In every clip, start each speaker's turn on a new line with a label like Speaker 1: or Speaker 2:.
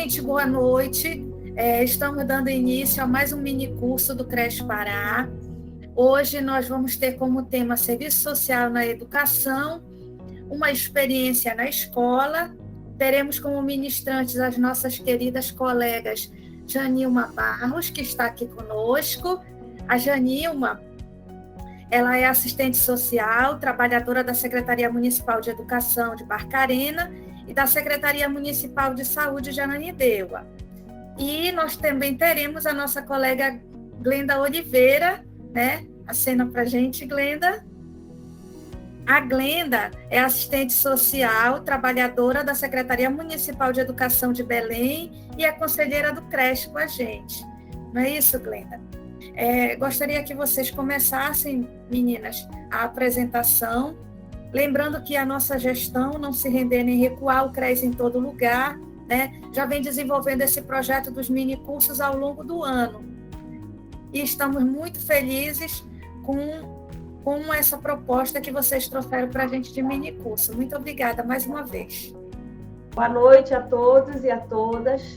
Speaker 1: gente, boa noite. Estamos dando início a mais um mini curso do Creche Pará. Hoje nós vamos ter como tema Serviço Social na Educação, uma experiência na escola. Teremos como ministrantes as nossas queridas colegas Janilma Barros, que está aqui conosco. A Janilma, ela é assistente social, trabalhadora da Secretaria Municipal de Educação de Barcarena e da Secretaria Municipal de Saúde de Ananindeua. E nós também teremos a nossa colega Glenda Oliveira, né? Acena para a gente, Glenda. A Glenda é assistente social, trabalhadora da Secretaria Municipal de Educação de Belém e é conselheira do creche com a gente. Não é isso, Glenda? Gostaria que vocês começassem, meninas, a apresentação, lembrando que a nossa gestão não se render nem recuar, o CRES em todo lugar, né? Já vem desenvolvendo esse projeto dos mini cursos ao longo do ano. E estamos muito felizes com essa proposta que vocês trouxeram para a gente de mini curso. Muito obrigada mais uma vez.
Speaker 2: Boa noite a todos e a todas.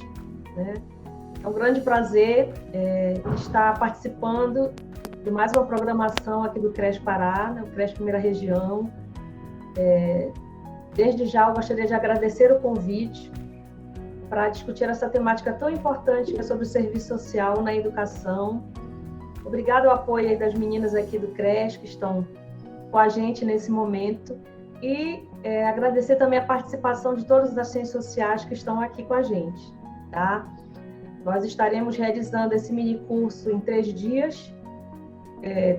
Speaker 2: É um grande prazer estar participando de mais uma programação aqui do Creche Pará, o Creche Primeira Região. Desde já, eu gostaria de agradecer o convite para discutir essa temática tão importante que é sobre o serviço social na educação. Obrigado ao apoio aí das meninas aqui do Creche que estão com a gente nesse momento e agradecer também a participação de todas as assistentes sociais que estão aqui com a gente, tá? Nós estaremos realizando esse mini curso em 3 dias,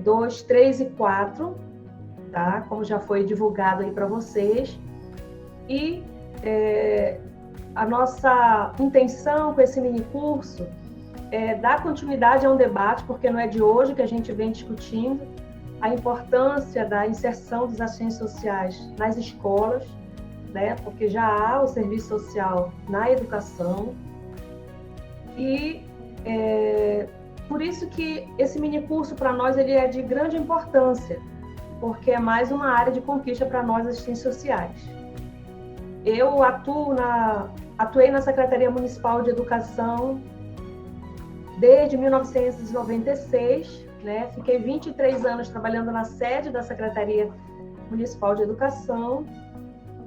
Speaker 2: 2, 3 e 4, tá? Como já foi divulgado aí para vocês. E a nossa intenção com esse mini curso é dar continuidade a um debate, porque não é de hoje que a gente vem discutindo a importância da inserção dos assistentes sociais nas escolas, né? Porque já há o serviço social na educação. E por isso que esse mini curso para nós ele é de grande importância, porque é mais uma área de conquista para nós assistentes sociais. Eu atuei na Secretaria Municipal de Educação desde 1996, né? Fiquei 23 anos trabalhando na sede da Secretaria Municipal de Educação.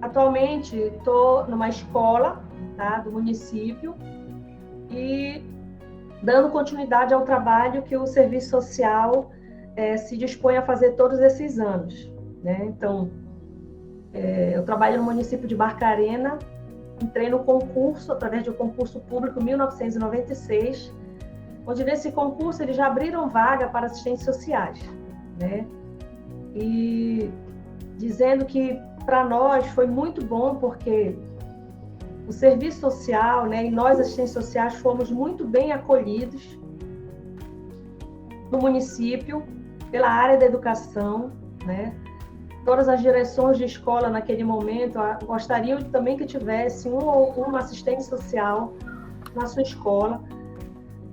Speaker 2: Atualmente estou numa escola, tá, do município e dando continuidade ao trabalho que o serviço social se dispõe a fazer todos esses anos, né? Então, eu trabalho no município de Barcarena, entrei no concurso, através de um concurso público em 1996, onde nesse concurso eles já abriram vaga para assistentes sociais, né? E dizendo que para nós foi muito bom, porque o serviço social, né, e nós assistentes sociais fomos muito bem acolhidos no município, pela área da educação, né? Todas as direções de escola naquele momento gostariam também que tivesse um ou uma assistente social na sua escola,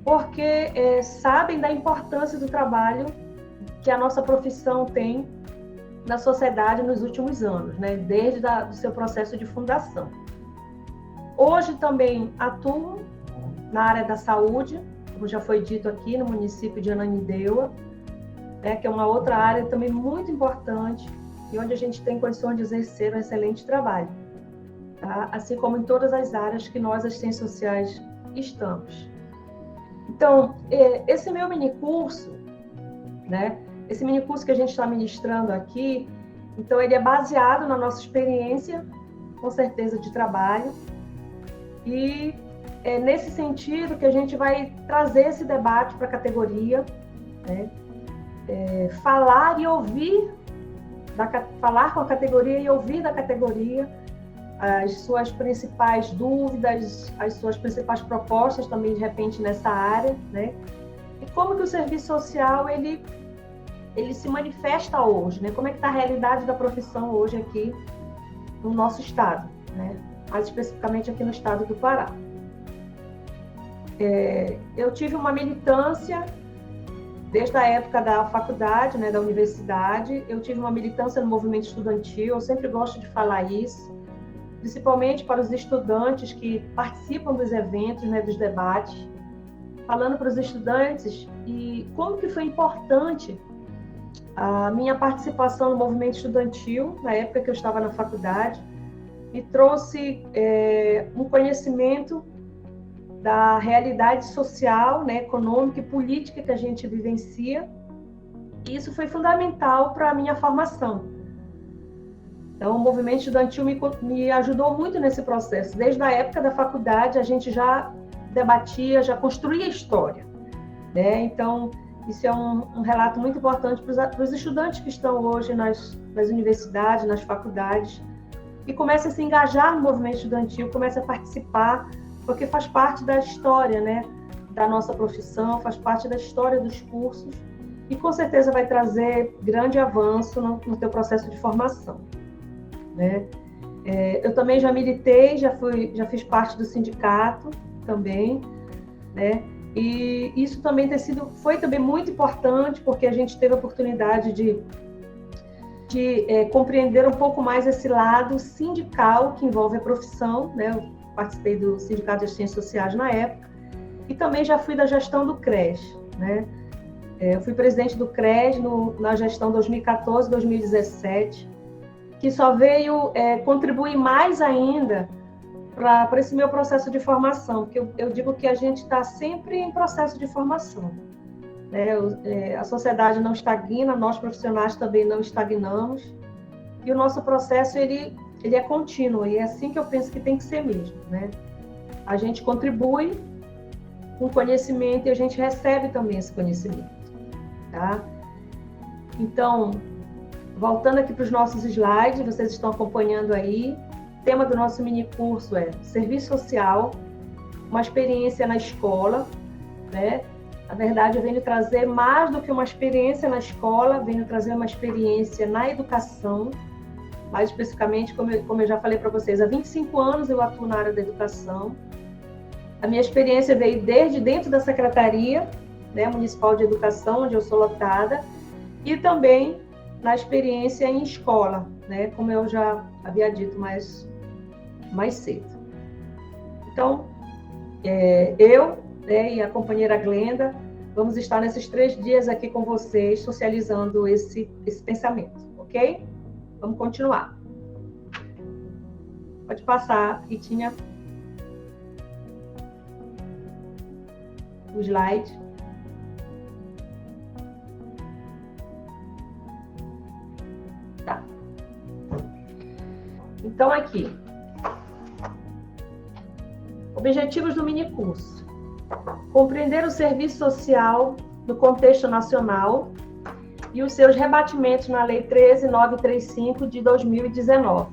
Speaker 2: porque sabem da importância do trabalho que a nossa profissão tem na sociedade nos últimos anos, né? Desde o seu processo de fundação. Hoje também atuo na área da saúde, como já foi dito aqui, no município de Ananindeua, né, que é uma outra área também muito importante e onde a gente tem condições de exercer um excelente trabalho, tá? Assim como em todas as áreas que nós, assistentes sociais, estamos. Então, esse meu minicurso, né, esse minicurso que a gente está ministrando aqui, então ele é baseado na nossa experiência, com certeza, de trabalho, e é nesse sentido que a gente vai trazer esse debate para a categoria, né? Falar e ouvir, falar com a categoria e ouvir da categoria as suas principais dúvidas, as suas principais propostas também, de repente, nessa área, né? E como que o serviço social, ele se manifesta hoje, né? Como é que está a realidade da profissão hoje aqui no nosso estado, né? Mais especificamente aqui no estado do Pará. Eu tive uma militância desde a época da faculdade, né, da universidade. Eu tive uma militância no movimento estudantil, eu sempre gosto de falar isso, principalmente para os estudantes que participam dos eventos, né, dos debates, falando para os estudantes e como que foi importante a minha participação no movimento estudantil, na época que eu estava na faculdade, me trouxe um conhecimento da realidade social, né, econômica e política que a gente vivencia. E isso foi fundamental para a minha formação. Então, o movimento estudantil me ajudou muito nesse processo. Desde a época da faculdade, a gente já debatia, já construía história, né? Então, isso é um relato muito importante para os estudantes que estão hoje nas universidades, nas faculdades, e começa a se engajar no movimento estudantil, começa a participar, porque faz parte da história, né, da nossa profissão, faz parte da história dos cursos, e com certeza vai trazer grande avanço no teu processo de formação, né? Eu também já militei, já fiz parte do sindicato também, né? E isso também foi também muito importante, porque a gente teve a oportunidade de compreender um pouco mais esse lado sindical que envolve a profissão, né? Eu participei do Sindicato de Ciências Sociais na época, e também já fui da gestão do CRES, né? Eu fui presidente do CRES na gestão 2014-2017, que só veio contribuir mais ainda para esse meu processo de formação, porque eu digo que a gente está sempre em processo de formação, né? A sociedade não estagna, nós profissionais também não estagnamos, e o nosso processo ele é contínuo, e é assim que eu penso que tem que ser mesmo, né? A gente contribui com conhecimento e a gente recebe também esse conhecimento, tá? Então, voltando aqui para os nossos slides, vocês estão acompanhando aí, o tema do nosso mini curso é Serviço Social, uma experiência na escola, né? Na verdade, eu venho trazer mais do que uma experiência na escola, venho trazer uma experiência na educação. Mais especificamente, como eu já falei para vocês, há 25 anos eu atuo na área da educação. A minha experiência veio desde dentro da Secretaria, né, Municipal de Educação, onde eu sou lotada, e também na experiência em escola, né, como eu já havia dito mais cedo. Então, eu, né, e a companheira Glenda, vamos estar nesses 3 dias aqui com vocês, socializando esse pensamento, ok? Vamos continuar. Pode passar, Ritinha. O slide. Tá. Então, aqui. Objetivos do minicurso. Compreender o serviço social no contexto nacional e os seus rebatimentos na Lei 13.935 de 2019.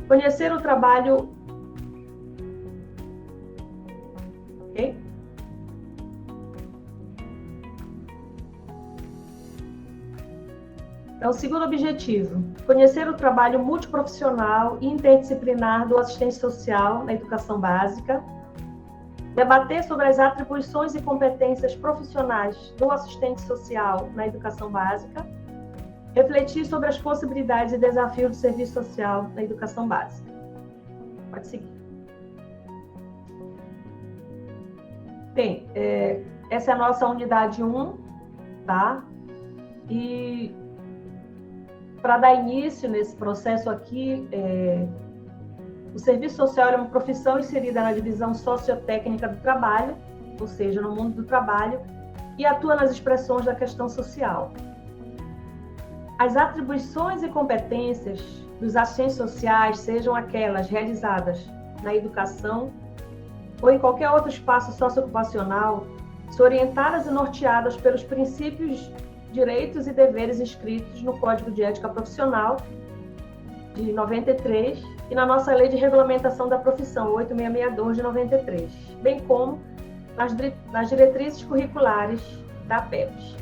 Speaker 2: Conhecer o trabalho... Okay? Então, segundo objetivo, conhecer o trabalho multiprofissional e interdisciplinar do assistente social na educação básica, debater sobre as atribuições e competências profissionais do assistente social na educação básica, refletir sobre as possibilidades e desafios do serviço social na educação básica. Pode seguir. Bem, essa é a nossa unidade 1, tá? E para dar início nesse processo aqui, o serviço social é uma profissão inserida na divisão sociotécnica do trabalho, ou seja, no mundo do trabalho, e atua nas expressões da questão social. As atribuições e competências dos assistentes sociais, sejam aquelas realizadas na educação ou em qualquer outro espaço socioocupacional, são orientadas e norteadas pelos princípios, direitos e deveres inscritos no Código de Ética Profissional de 93 e na nossa Lei de Regulamentação da Profissão, 8662 de 93, bem como nas diretrizes curriculares da PEPs.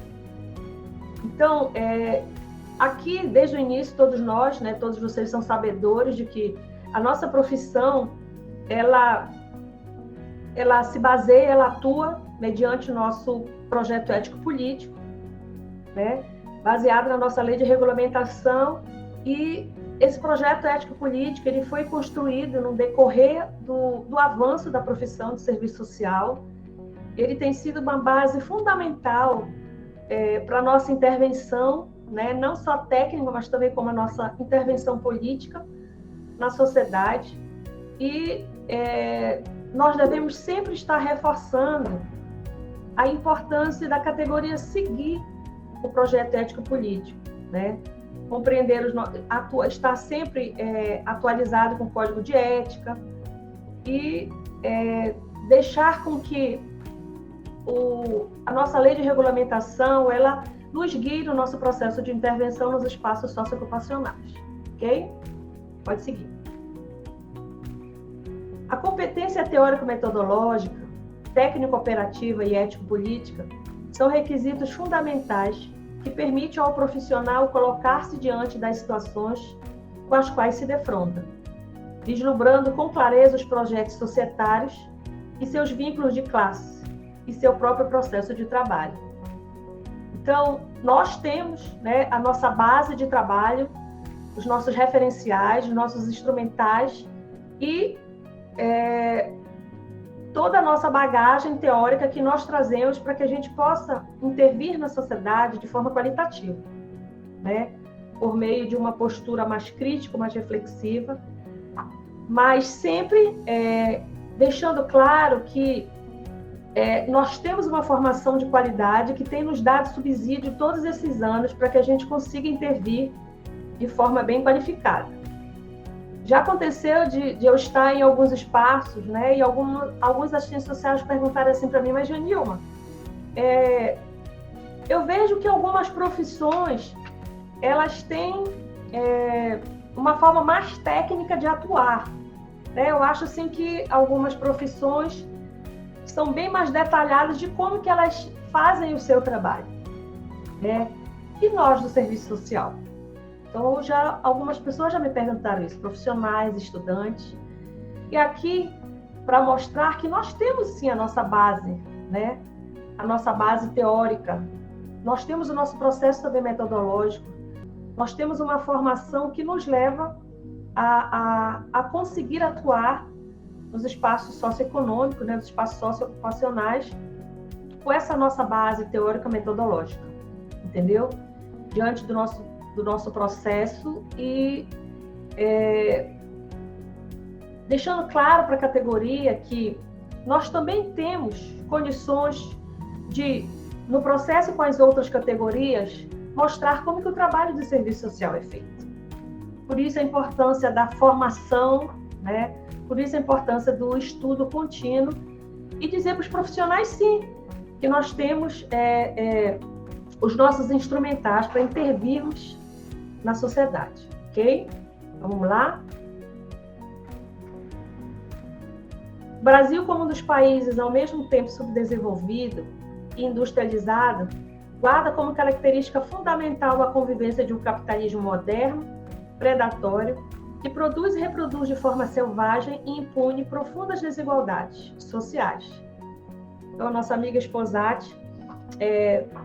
Speaker 2: Então, aqui, desde o início, todos nós, né, todos vocês são sabedores de que a nossa profissão, ela se baseia, ela atua mediante o nosso projeto ético-político, né, baseado na nossa Lei de Regulamentação e esse projeto ético-político ele foi construído no decorrer do avanço da profissão de serviço social. Ele tem sido uma base fundamental para a nossa intervenção, né, não só técnica, mas também como a nossa intervenção política na sociedade. E nós devemos sempre estar reforçando a importância da categoria seguir o projeto ético-político, né? Compreender, estar sempre atualizado com o código de ética e deixar com que a nossa lei de regulamentação ela nos guie no nosso processo de intervenção nos espaços socioocupacionais, ok? Pode seguir. A competência teórico-metodológica, técnico-operativa e ético-política são requisitos fundamentais que permitem ao profissional colocar-se diante das situações com as quais se defronta, vislumbrando com clareza os projetos societários e seus vínculos de classe e seu próprio processo de trabalho. Então, nós temos, né, a nossa base de trabalho, os nossos referenciais, os nossos instrumentais e toda a nossa bagagem teórica que nós trazemos para que a gente possa intervir na sociedade de forma qualitativa, né? Por meio de uma postura mais crítica, mais reflexiva, mas sempre deixando claro que nós temos uma formação de qualidade que tem nos dado subsídio todos esses anos para que a gente consiga intervir de forma bem qualificada. Já aconteceu de eu estar em alguns espaços, né, e alguns assistentes sociais perguntaram assim para mim, mas Janilma, eu vejo que algumas profissões elas têm uma forma mais técnica de atuar, né? Eu acho assim que algumas profissões são bem mais detalhadas de como que elas fazem o seu trabalho, né? E nós do serviço social? Então, algumas pessoas já me perguntaram isso, profissionais, estudantes. E aqui, para mostrar que nós temos sim a nossa base, né? A nossa base teórica. Nós temos o nosso processo também metodológico. Nós temos uma formação que nos leva a conseguir atuar nos espaços socioeconômicos, né? Nos espaços socioocupacionais, com essa nossa base teórica metodológica, entendeu? Diante do nosso processo e deixando claro para a categoria que nós também temos condições de, no processo com as outras categorias, mostrar como que o trabalho de serviço social é feito. Por isso a importância da formação, né? Por isso a importância do estudo contínuo e dizer para os profissionais, sim, que nós temos os nossos instrumentais para intervirmos na sociedade, ok? Vamos lá? O Brasil, como um dos países ao mesmo tempo subdesenvolvido e industrializado, guarda como característica fundamental a convivência de um capitalismo moderno, predatório, que produz e reproduz de forma selvagem e impune profundas desigualdades sociais. Então, a nossa amiga Sposati,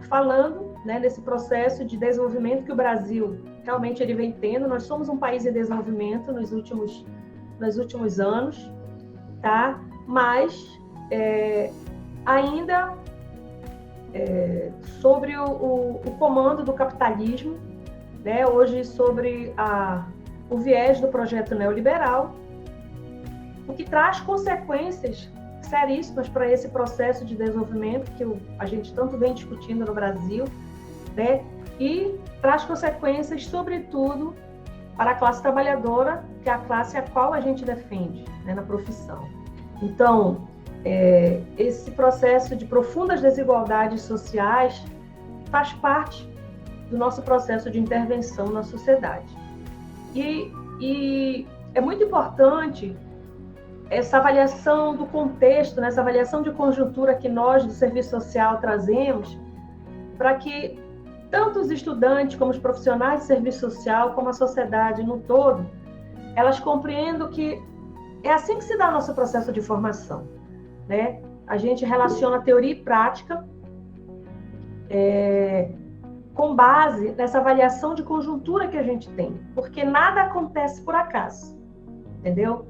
Speaker 2: falando, né, nesse processo de desenvolvimento que o Brasil realmente ele vem tendo. Nós somos um país em desenvolvimento nos últimos anos, tá? Mas ainda sobre o comando do capitalismo, né? Hoje sobre o viés do projeto neoliberal, o que traz consequências seríssimas para esse processo de desenvolvimento que a gente tanto vem discutindo no Brasil, né? E traz consequências, sobretudo, para a classe trabalhadora, que é a classe a qual a gente defende, né, na profissão. Então, esse processo de profundas desigualdades sociais faz parte do nosso processo de intervenção na sociedade. E é muito importante essa avaliação do contexto, né, essa avaliação de conjuntura que nós do serviço social trazemos para que tanto os estudantes como os profissionais de serviço social, como a sociedade no todo, elas compreendam que é assim que se dá o nosso processo de formação, né? A gente relaciona teoria e prática, com base nessa avaliação de conjuntura que a gente tem, porque nada acontece por acaso, entendeu?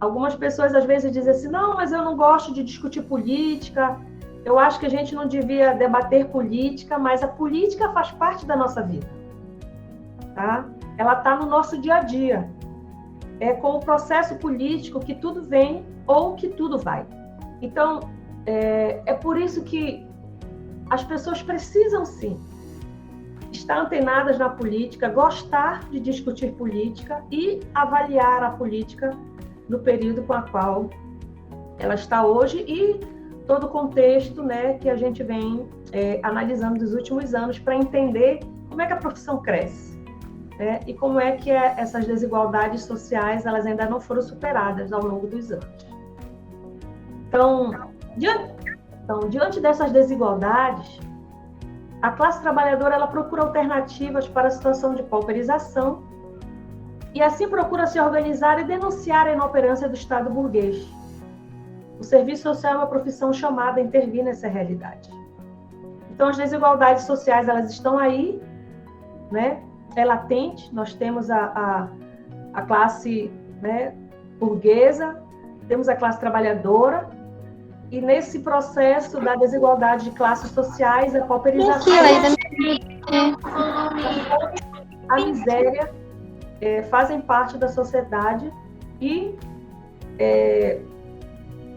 Speaker 2: Algumas pessoas às vezes dizem assim, não, mas eu não gosto de discutir política, eu acho que a gente não devia debater política, mas a política faz parte da nossa vida, tá? Ela está no nosso dia a dia. É com o processo político que tudo vem ou que tudo vai. Então, é por isso que as pessoas precisam, sim, estar antenadas na política, gostar de discutir política e avaliar a política no período com a qual ela está hoje e todo o contexto, né, que a gente vem analisando dos últimos anos para entender como é que a profissão cresce, né, e como é que essas desigualdades sociais elas ainda não foram superadas ao longo dos anos. Então, diante dessas desigualdades, a classe trabalhadora ela procura alternativas para a situação de pauperização e assim procura se organizar e denunciar a inoperância do Estado burguês. O serviço social é uma profissão chamada a intervir nessa realidade. Então, as desigualdades sociais elas estão aí, né? É latente. Nós temos a classe, né, burguesa, temos a classe trabalhadora, e nesse processo da desigualdade de classes sociais, a pauperização, a miséria fazem parte da sociedade e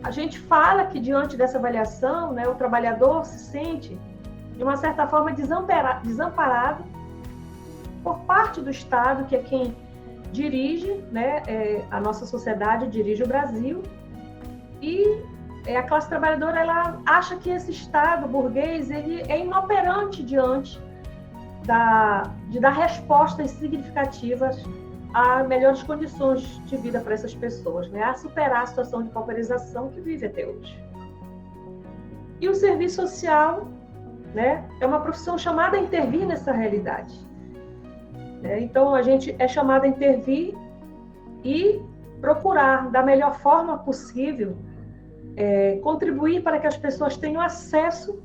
Speaker 2: a gente fala que diante dessa avaliação, né, o trabalhador se sente, de uma certa forma, desamparado por parte do Estado, que é quem dirige, né, a nossa sociedade, dirige o Brasil, e a classe trabalhadora ela acha que esse Estado burguês ele é inoperante diante de dar respostas significativas a melhores condições de vida para essas pessoas, né? A superar a situação de pauperização que vive até hoje. E o serviço social, né, é uma profissão chamada a intervir nessa realidade. Então, a gente é chamado a intervir e procurar, da melhor forma possível, contribuir para que as pessoas tenham acesso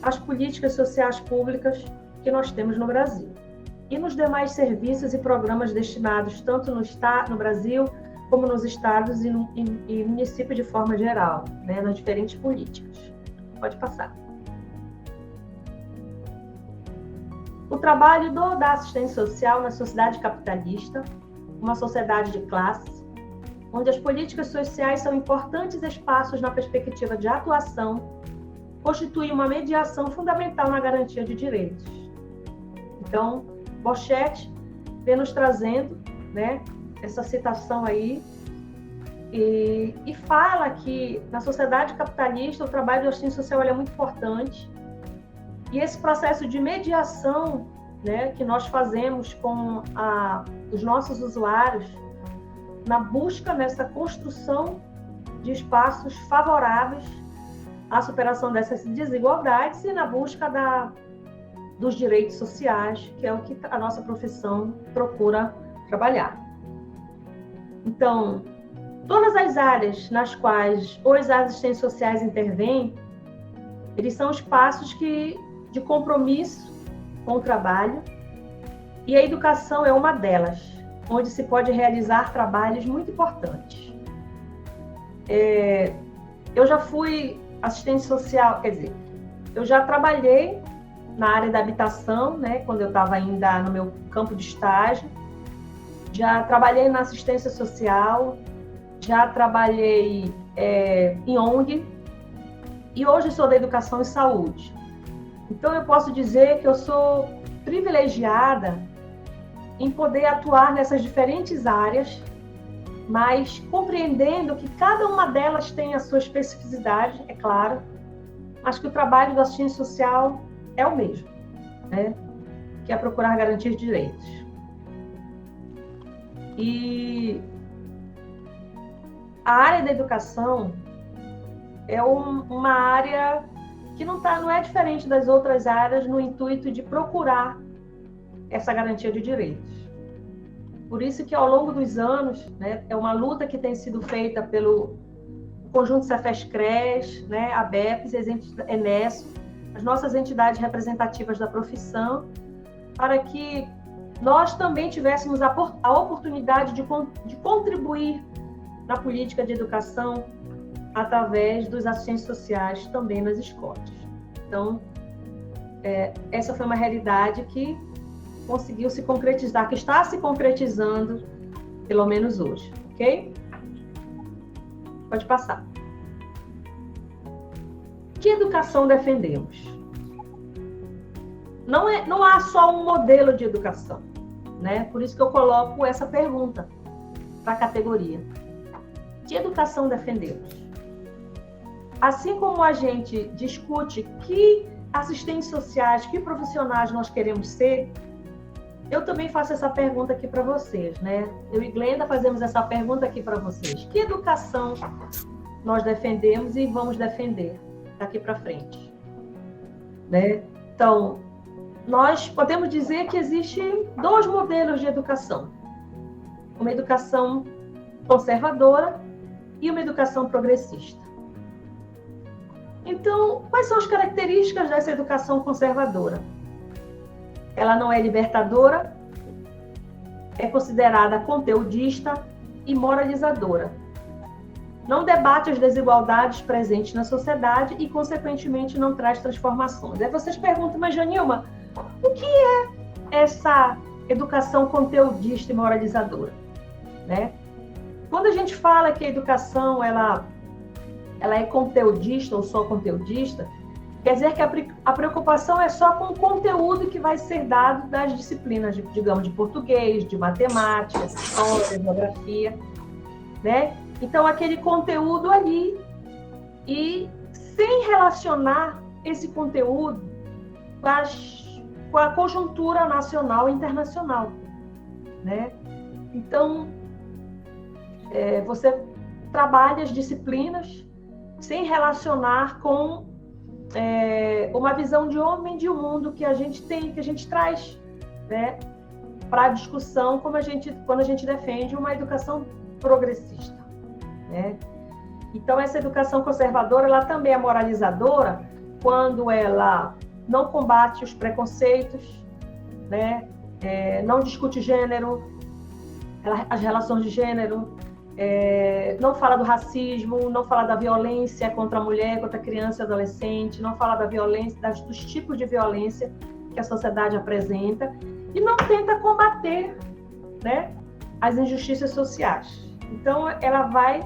Speaker 2: às políticas sociais públicas que nós temos no Brasil e nos demais serviços e programas destinados tanto no Brasil como nos estados e municípios de forma geral, né, nas diferentes políticas. Pode passar. O trabalho da assistência social na sociedade capitalista, uma sociedade de classes, onde as políticas sociais são importantes espaços na perspectiva de atuação, constitui uma mediação fundamental na garantia de direitos. Então, Borchett vem nos trazendo, né, essa citação aí, e fala que na sociedade capitalista o trabalho de assistência social é muito importante, e esse processo de mediação, né, que nós fazemos com os nossos usuários, na busca nessa construção de espaços favoráveis à superação dessas desigualdades e na busca dos direitos sociais, que é o que a nossa profissão procura trabalhar. Então, todas as áreas nas quais os assistentes sociais intervêm, eles são espaços de compromisso com o trabalho, e a educação é uma delas, onde se pode realizar trabalhos muito importantes. Eu já fui assistente social, quer dizer, eu já trabalhei na área da habitação, né, quando eu estava ainda no meu campo de estágio, já trabalhei na assistência social, já trabalhei em ONG, e hoje sou da educação e saúde. Então, eu posso dizer que eu sou privilegiada em poder atuar nessas diferentes áreas, mas compreendendo que cada uma delas tem a sua especificidade, é claro, mas que o trabalho do assistente social é o mesmo, né? Que é procurar garantir direitos. E a área da educação é uma área que não é diferente das outras áreas no intuito de procurar essa garantia de direitos. Por isso que ao longo dos anos, né, é uma luta que tem sido feita pelo conjunto Cefes-Cres, né, a BEPS, Enesso, as nossas entidades representativas da profissão, para que nós também tivéssemos a oportunidade de contribuir na política de educação através das ações sociais também nas escolas. Então, essa foi uma realidade que conseguiu se concretizar, que está se concretizando, pelo menos hoje, ok? Pode passar. Que educação defendemos? Não há só um modelo de educação, né? Por isso que eu coloco essa pergunta para a categoria. Que educação defendemos? Assim como a gente discute que assistentes sociais, que profissionais nós queremos ser, eu também faço essa pergunta aqui para vocês, né? Eu e Glenda fazemos essa pergunta aqui para vocês. Que educação nós defendemos e vamos defender daqui para frente, né? Então, nós podemos dizer que existem 2 modelos de educação. Uma educação conservadora e uma educação progressista. Então, quais são as características dessa educação conservadora? Ela não é libertadora, é considerada conteudista e moralizadora. Não debate as desigualdades presentes na sociedade e, consequentemente, não traz transformações. Aí vocês perguntam, mas Janilma, o que é essa educação conteudista e moralizadora? Né? Quando a gente fala que a educação ela é conteudista ou só conteudista, quer dizer que a preocupação é só com o conteúdo que vai ser dado das disciplinas, digamos, de português, de matemática, de história, de geografia, né? Então, aquele conteúdo ali, e sem relacionar esse conteúdo com a conjuntura nacional e internacional, né? Então, você trabalha as disciplinas sem relacionar com uma visão de homem de mundo que a gente tem, que a gente traz, né, para a discussão quando a gente defende uma educação progressista, né? Então, essa educação conservadora, ela também é moralizadora quando ela não combate os preconceitos, né? Não discute gênero, as relações de gênero, não fala do racismo, não fala da violência contra a mulher, contra a criança e adolescente, não fala da violência, dos tipos de violência que a sociedade apresenta, e não tenta combater, né, as injustiças sociais. Então, ela vai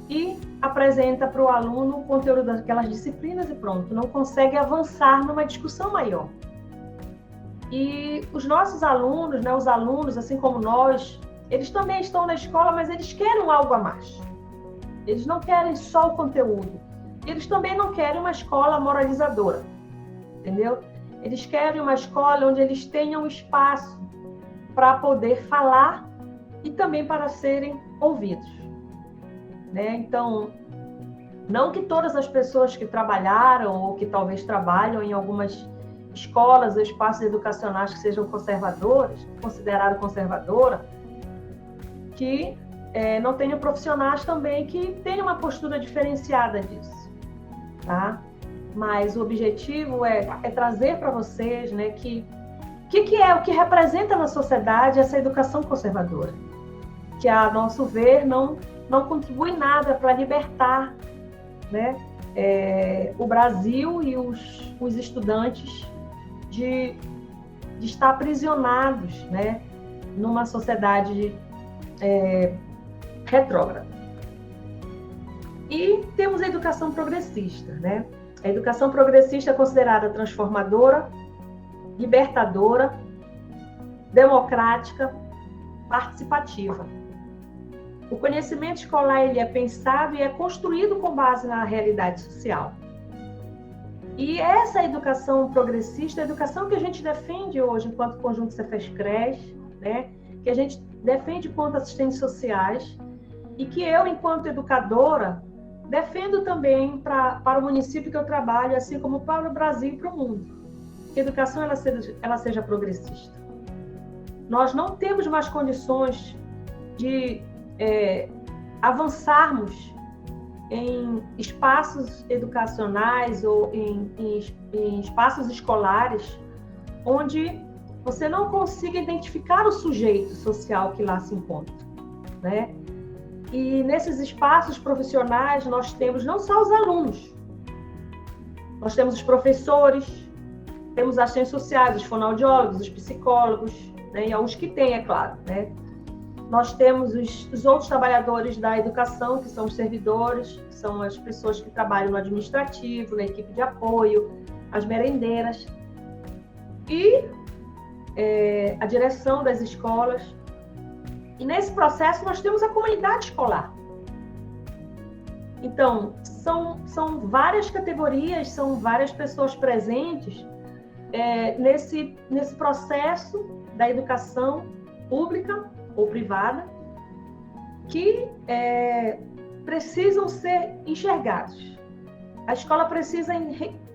Speaker 2: e apresenta para o aluno o conteúdo daquelas disciplinas e pronto, não consegue avançar numa discussão maior. E os nossos alunos, né, os alunos, assim como nós, eles também estão na escola, mas eles querem algo a mais. Eles não querem só o conteúdo. Eles também não querem uma escola moralizadora, entendeu? Eles querem uma escola onde eles tenham espaço para poder falar e também para serem ouvidos, né? Então, não que todas as pessoas que trabalharam ou que talvez trabalham em algumas escolas ou espaços educacionais que sejam conservadores, consideradas conservadoras, que não tenham profissionais também que tenham uma postura diferenciada disso, tá? Mas o objetivo é trazer para vocês, né, que o que representa na sociedade essa educação conservadora, que a nosso ver não contribui nada para libertar, né, o Brasil e os estudantes de estar aprisionados, né, numa sociedade retrógrada. E temos a educação progressista, né? A educação progressista é considerada transformadora, libertadora, democrática, participativa. O conhecimento escolar ele é pensado e é construído com base na realidade social. E essa educação progressista, a educação que a gente defende hoje enquanto Conjunto Cefes-CRES, né, que a gente defende enquanto assistentes sociais e que eu, enquanto educadora, defendo também para o município que eu trabalho, assim como para o Brasil e para o mundo. Que a educação ela seja progressista. Nós não temos mais condições de avançarmos em espaços educacionais ou em espaços escolares onde você não consiga identificar o sujeito social que lá se encontra, né? E nesses espaços profissionais nós temos não só os alunos, nós temos os professores, temos as ciências sociais, os fonoaudiólogos, os psicólogos, né? E alguns que têm, é claro, né? Nós temos os outros trabalhadores da educação, que são os servidores, que são as pessoas que trabalham no administrativo, na equipe de apoio, as merendeiras, e a direção das escolas. E nesse processo nós temos a comunidade escolar. Então, são várias categorias, são várias pessoas presentes nesse processo da educação pública ou privada, que precisam ser enxergados. A escola precisa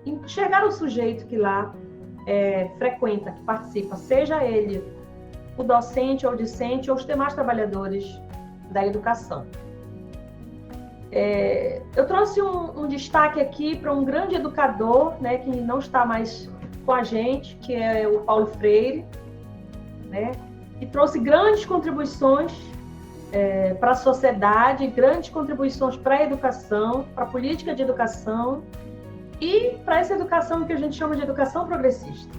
Speaker 2: enxergar o sujeito que lá frequenta, que participa, seja ele o docente ou o discente ou os demais trabalhadores da educação. Eu trouxe um destaque aqui para um grande educador, né, que não está mais com a gente, que é o Paulo Freire, né, que trouxe grandes contribuições para a sociedade, grandes contribuições para a educação, para a política de educação e para essa educação que a gente chama de educação progressista.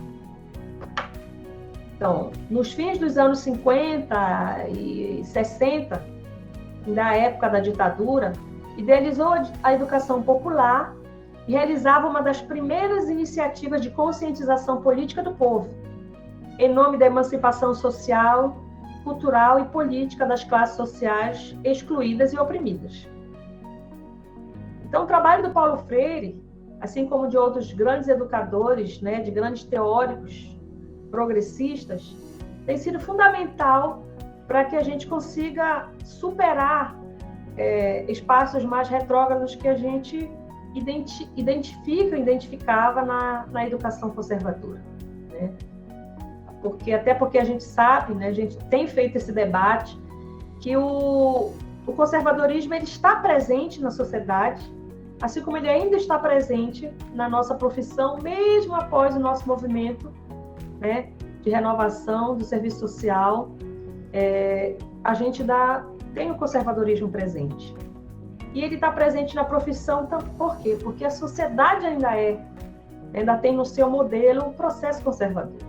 Speaker 2: Então, nos fins dos anos 50 e 60, da época da ditadura, idealizou a educação popular e realizava uma das primeiras iniciativas de conscientização política do povo, em nome da emancipação social, cultural e política das classes sociais excluídas e oprimidas. Então, o trabalho do Paulo Freire, assim como de outros grandes educadores, né, de grandes teóricos progressistas, tem sido fundamental para que a gente consiga superar espaços mais retrógrados que a gente identificava na educação conservadora, né? Até porque a gente sabe, né, a gente tem feito esse debate, que o conservadorismo ele está presente na sociedade, assim como ele ainda está presente na nossa profissão, mesmo após o nosso movimento, né, de renovação do serviço social. A gente tem o conservadorismo presente. E ele está presente na profissão, por quê? Porque a sociedade ainda tem no seu modelo o processo conservador.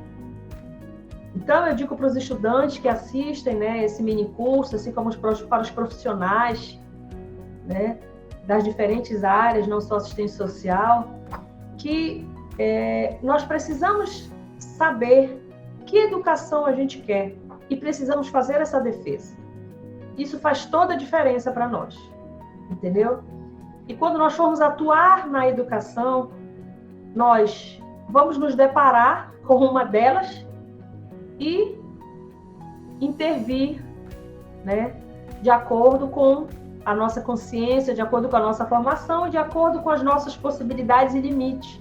Speaker 2: Então, eu digo para os estudantes que assistem, né, esse mini-curso, assim como para os profissionais, né, das diferentes áreas, não só assistência social, que nós precisamos saber que educação a gente quer e precisamos fazer essa defesa. Isso faz toda a diferença para nós, entendeu? E quando nós formos atuar na educação, nós vamos nos deparar com uma delas e intervir, né, de acordo com a nossa consciência, de acordo com a nossa formação, de acordo com as nossas possibilidades e limites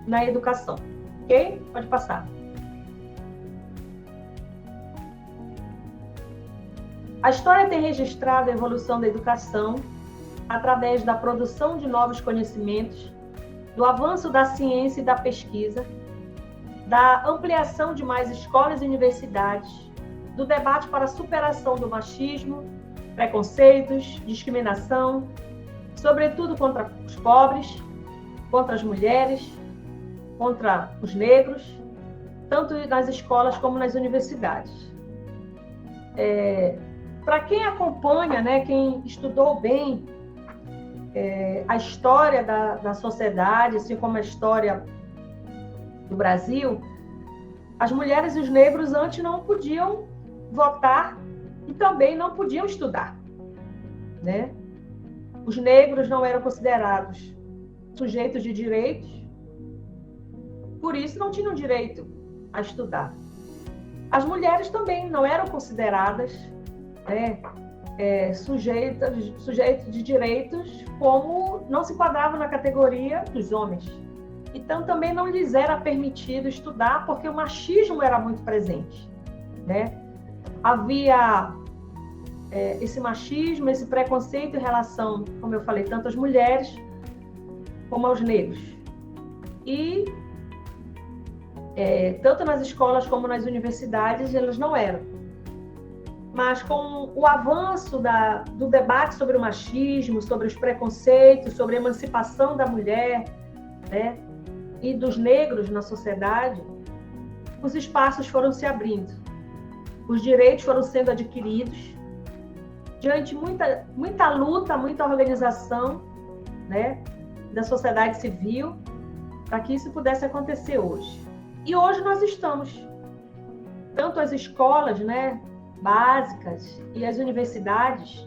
Speaker 2: na educação. Ok? Pode passar. A história tem registrado a evolução da educação através da produção de novos conhecimentos, do avanço da ciência e da pesquisa, da ampliação de mais escolas e universidades, do debate para a superação do machismo, preconceitos, discriminação, sobretudo contra os pobres, contra as mulheres, contra os negros, tanto nas escolas como nas universidades. Para quem acompanha, né, quem estudou bem a história da sociedade, assim como a história do Brasil, as mulheres e os negros antes não podiam votar e também não podiam estudar, né? Os negros não eram considerados sujeitos de direitos, por isso não tinham direito a estudar. As mulheres também não eram consideradas, né, sujeitos de direitos, como não se enquadravam na categoria dos homens. Então, também não lhes era permitido estudar, porque o machismo era muito presente, né? Havia esse machismo, esse preconceito em relação, como eu falei, tanto às mulheres como aos negros. E tanto nas escolas como nas universidades, elas não eram. Mas com o avanço do debate sobre o machismo, sobre os preconceitos, sobre a emancipação da mulher, né, e dos negros na sociedade, os espaços foram se abrindo, os direitos foram sendo adquiridos, diante de muita luta, muita organização, né, da sociedade civil, para que isso pudesse acontecer hoje. E hoje nós estamos, tanto as escolas, né, básicas e as universidades,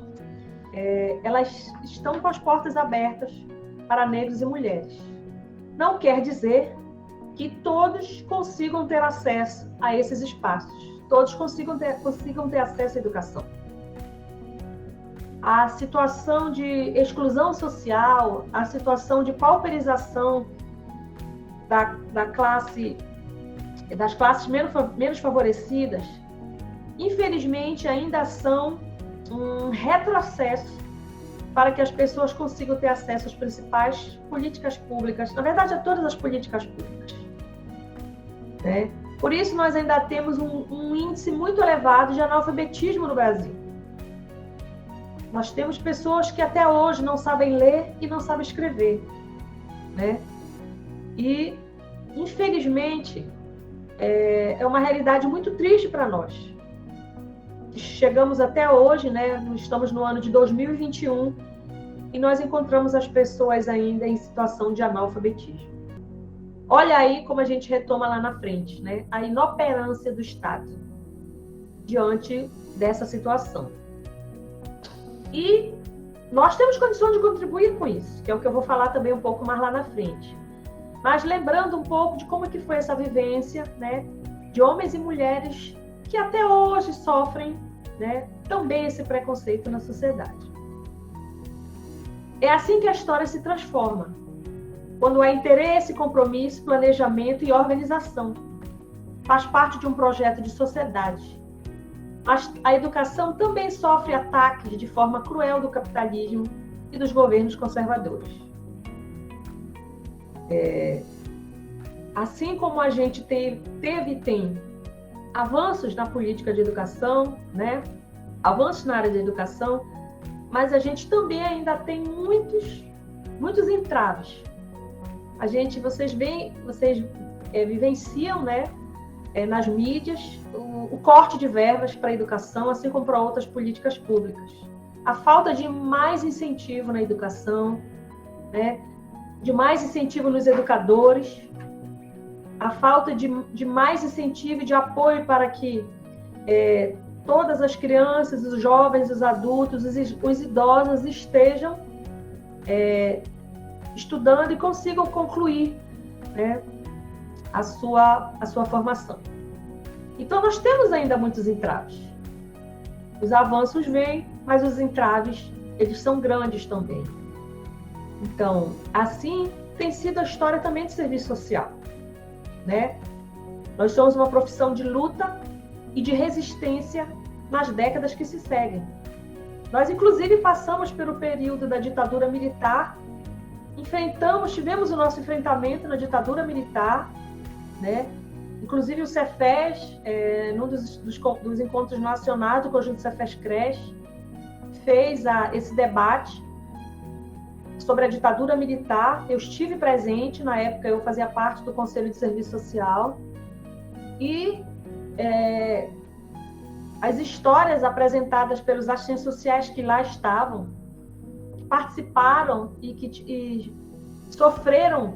Speaker 2: elas estão com as portas abertas para negros e mulheres. Não quer dizer que todos consigam ter acesso a esses espaços, todos consigam ter acesso à educação. A situação de exclusão social, a situação de pauperização das classes menos favorecidas, infelizmente ainda são um retrocesso para que as pessoas consigam ter acesso às principais políticas públicas, na verdade a todas as políticas públicas, né? Por isso nós ainda temos um índice muito elevado de analfabetismo no Brasil. Nós temos pessoas que até hoje não sabem ler e não sabem escrever, né? E, infelizmente, é uma realidade muito triste para nós. Chegamos até hoje, né? Estamos no ano de 2021 e nós encontramos as pessoas ainda em situação de analfabetismo. Olha aí como a gente retoma lá na frente, né? A inoperância do Estado diante dessa situação. E nós temos condições de contribuir com isso, que é o que eu vou falar também um pouco mais lá na frente. Mas lembrando um pouco de como é que foi essa vivência, né, de homens e mulheres que até hoje sofrem, né, também esse preconceito na sociedade. É assim que a história se transforma, quando há interesse, compromisso, planejamento e organização. Faz parte de um projeto de sociedade. Mas a educação também sofre ataques de forma cruel do capitalismo e dos governos conservadores. Assim como a gente teve e tem avanços na política de educação, né? Avanços na área da educação, mas a gente também ainda tem muitos entraves. Vocês vivenciam, né, nas mídias, o corte de verbas para a educação, assim como para outras políticas públicas. A falta de mais incentivo na educação, né, de mais incentivo nos educadores, a falta de mais incentivo e de apoio para que todas as crianças, os jovens, os adultos, os idosos estejam estudando e consigam concluir, né, a sua formação. Então, nós temos ainda muitos entraves. Os avanços vêm, mas os entraves, eles são grandes também. Então, assim tem sido a história também de serviço social, né? Nós somos uma profissão de luta e de resistência nas décadas que se seguem. Nós, inclusive, passamos pelo período da ditadura militar, tivemos o nosso enfrentamento na ditadura militar, né? Inclusive o Cefes, num dos encontros nacionais do conjunto Cefes-Creche, fez esse debate sobre a ditadura militar. Eu estive presente, na época eu fazia parte do Conselho de Serviço Social, e as histórias apresentadas pelos assistentes sociais que lá estavam, que participaram e sofreram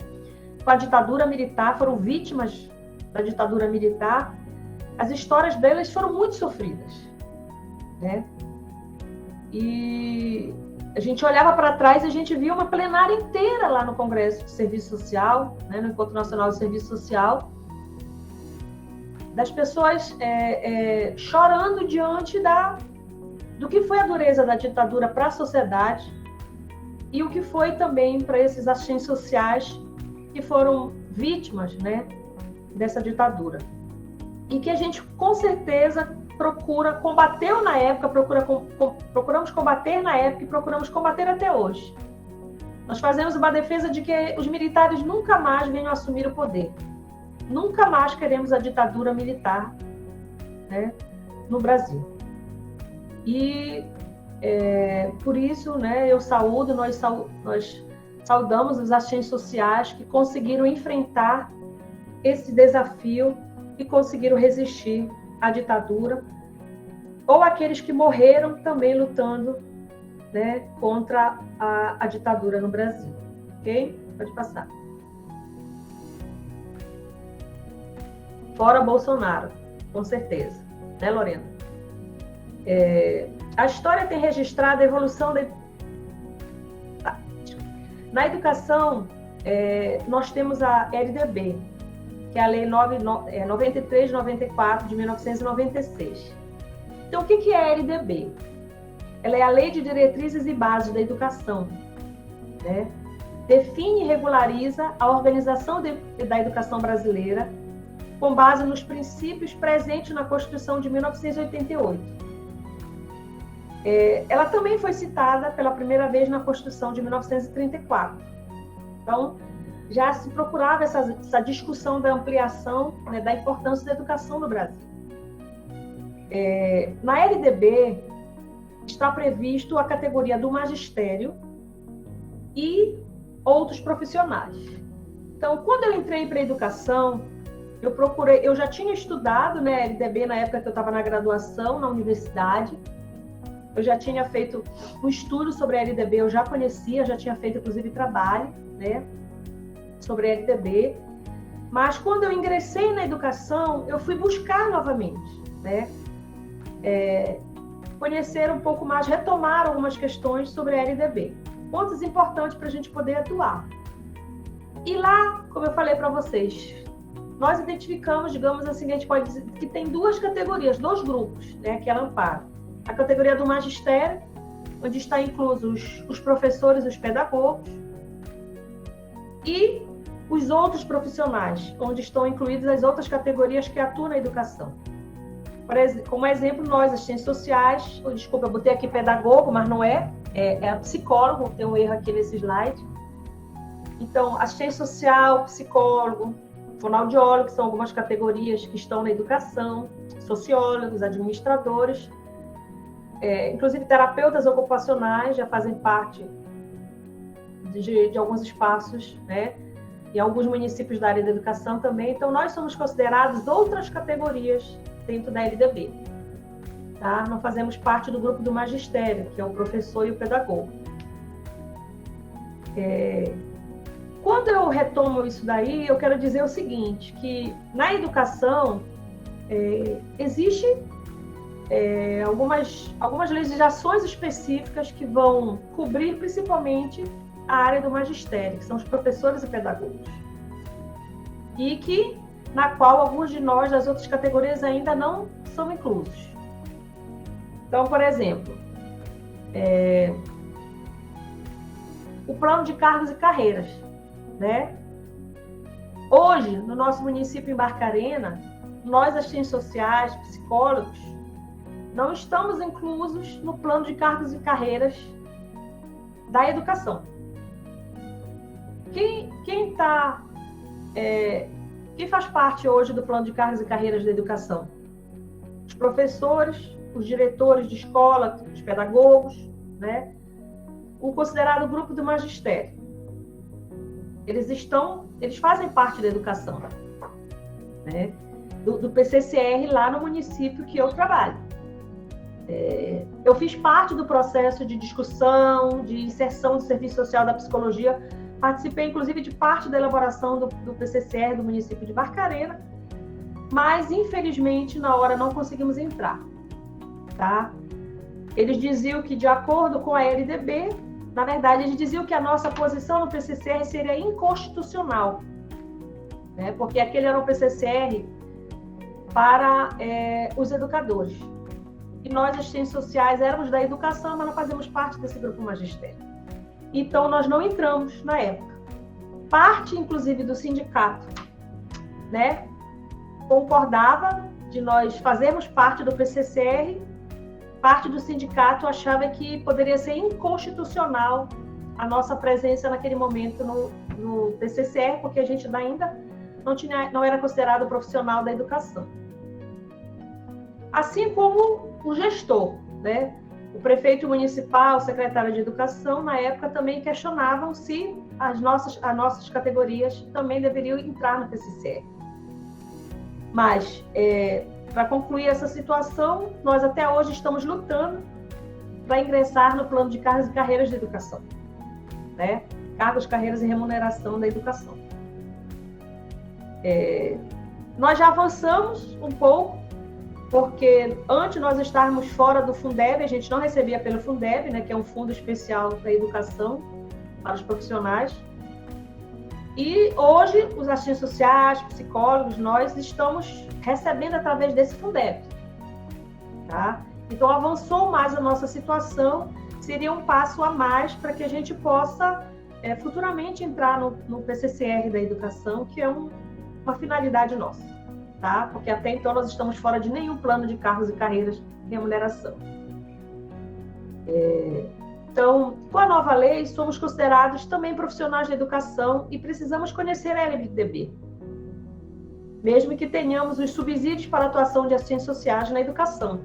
Speaker 2: com a ditadura militar, foram vítimas da ditadura militar, as histórias delas foram muito sofridas, né? E a gente olhava para trás e a gente via uma plenária inteira lá no Congresso de Serviço Social, né, no Encontro Nacional de Serviço Social, das pessoas chorando diante do que foi a dureza da ditadura para a sociedade e o que foi também para esses assistentes sociais que foram vítimas, né, dessa ditadura. E que a gente, com certeza, combateu na época, procuramos combater na época e procuramos combater até hoje. Nós fazemos uma defesa de que os militares nunca mais venham assumir o poder. Nunca mais queremos a ditadura militar, né, no Brasil. E por isso, né, nós saudamos os assistentes sociais que conseguiram enfrentar esse desafio e conseguiram resistir à ditadura, ou aqueles que morreram também lutando, né, contra a ditadura no Brasil. Ok? Pode passar. Fora Bolsonaro, com certeza. Né, Lorena? A história tem registrado a evolução na educação. Nós temos a LDB, que é a Lei 93/94 de 1996. Então, o que é a LDB? Ela é a Lei de Diretrizes e Bases da Educação, né? Define e regulariza a organização da educação brasileira com base nos princípios presentes na Constituição de 1988. Ela também foi citada pela primeira vez na Constituição de 1934. Então, já se procurava essa discussão da ampliação, né, da importância da educação no Brasil. Na LDB, está previsto a categoria do magistério e outros profissionais. Então, quando eu entrei para a educação, eu já tinha estudado, né, LDB na época que eu estava na graduação, na universidade. Eu já tinha feito um estudo sobre a LDB, eu já conhecia, já tinha feito, inclusive, trabalho, né, sobre a LDB. Mas, quando eu ingressei na educação, eu fui buscar novamente, né, conhecer um pouco mais, retomar algumas questões sobre a LDB. Pontos importantes para a gente poder atuar. E lá, como eu falei para vocês, nós identificamos, digamos assim, a gente pode dizer que tem duas categorias, dois grupos, né, que ela ampara. A categoria do magistério, onde está inclusos os professores, os pedagogos, e os outros profissionais, onde estão incluídas as outras categorias que atuam na educação. Como exemplo, nós, assistentes sociais, desculpa, eu botei aqui pedagogo, mas não é psicólogo, tem um erro aqui nesse slide. Então, assistente social, psicólogo, fonoaudiólogo, que são algumas categorias que estão na educação, sociólogos, administradores, inclusive terapeutas ocupacionais já fazem parte de alguns espaços, né? Em alguns municípios da área da educação também. Então, nós somos considerados outras categorias dentro da LDB. Tá? Não fazemos parte do grupo do magistério, que é o professor e o pedagogo. Quando eu retomo isso daí, eu quero dizer o seguinte, que na educação existe algumas legislações específicas que vão cobrir principalmente a área do magistério, que são os professores e pedagogos. E na qual alguns de nós das outras categorias ainda não são inclusos. Então, por exemplo, o plano de cargos e carreiras, né? Hoje, no nosso município em Barcarena, nós, assistentes sociais, psicólogos, não estamos inclusos no plano de cargos e carreiras da educação. Quem faz parte hoje do plano de cargos e carreiras da educação? Os professores, os diretores de escola, os pedagogos, né? O considerado grupo do magistério. Eles fazem parte da educação, né? Do PCCR lá no município que eu trabalho. Eu fiz parte do processo de discussão, de inserção do serviço social da psicologia. Participei, inclusive, de parte da elaboração do PCCR do município de Barcarena, mas, infelizmente, na hora não conseguimos entrar. Tá? Eles diziam que, de acordo com a LDB, na verdade, eles diziam que a nossa posição no PCCR seria inconstitucional, né? Porque aquele era um PCCR para os educadores. E nós, assistentes sociais, éramos da educação, mas não fazemos parte desse grupo magistério. Então, nós não entramos na época. Parte, inclusive, do sindicato, né, concordava de nós fazermos parte do PCCR, parte do sindicato achava que poderia ser inconstitucional a nossa presença naquele momento no PCCR, porque a gente ainda não era considerado profissional da educação. Assim como o gestor, né? O prefeito municipal, o secretário de educação, na época também questionavam se as nossas categorias também deveriam entrar no PCCR. Mas, para concluir essa situação, nós até hoje estamos lutando para ingressar no plano de cargos e carreiras de educação, né? Cargos, carreiras e remuneração da educação. Nós já avançamos um pouco, porque antes nós estávamos fora do Fundeb, a gente não recebia pelo Fundeb, né, que é um fundo especial da educação para os profissionais. E hoje, os assistentes sociais, psicólogos, nós estamos recebendo através desse Fundeb. Tá? Então, avançou mais a nossa situação, seria um passo a mais para que a gente possa futuramente entrar no PCCR da educação, que é uma finalidade nossa. Tá? Porque até então nós estamos fora de nenhum plano de cargos e carreiras de remuneração. Então, com a nova lei, somos considerados também profissionais da educação e precisamos conhecer a LDB, mesmo que tenhamos os subsídios para a atuação de assistentes sociais na educação.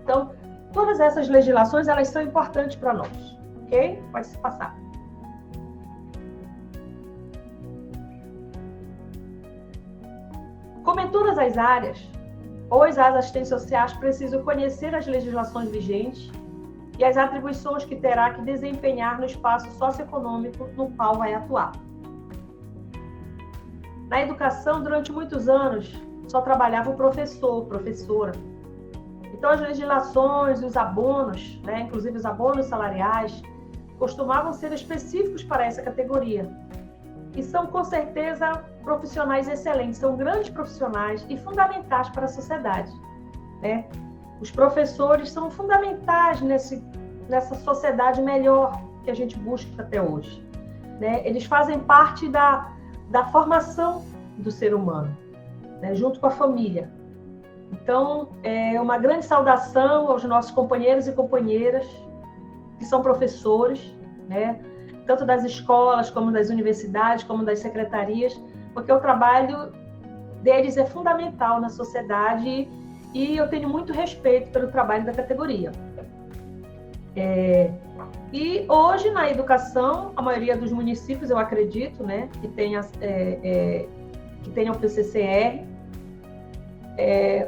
Speaker 2: Então, todas essas legislações, elas são importantes para nós, ok? Pode se passar. Como em todas as áreas, os assistentes sociais precisam conhecer as legislações vigentes e as atribuições que terá que desempenhar no espaço socioeconômico no qual vai atuar. Na educação, durante muitos anos, só trabalhava o professor, professora. Então, as legislações, os abonos, né, inclusive os abonos salariais, costumavam ser específicos para essa categoria. E são, com certeza, profissionais excelentes, são grandes profissionais e fundamentais para a sociedade, né? Os professores são fundamentais nessa sociedade melhor que a gente busca até hoje, né? Eles fazem parte da formação do ser humano, né? Junto com a família. Então, é uma grande saudação aos nossos companheiros e companheiras que são professores, né? Tanto das escolas, como das universidades, como das secretarias, porque o trabalho deles é fundamental na sociedade e eu tenho muito respeito pelo trabalho da categoria. E hoje, na educação, a maioria dos municípios, eu acredito, né, que tenha o PCCR,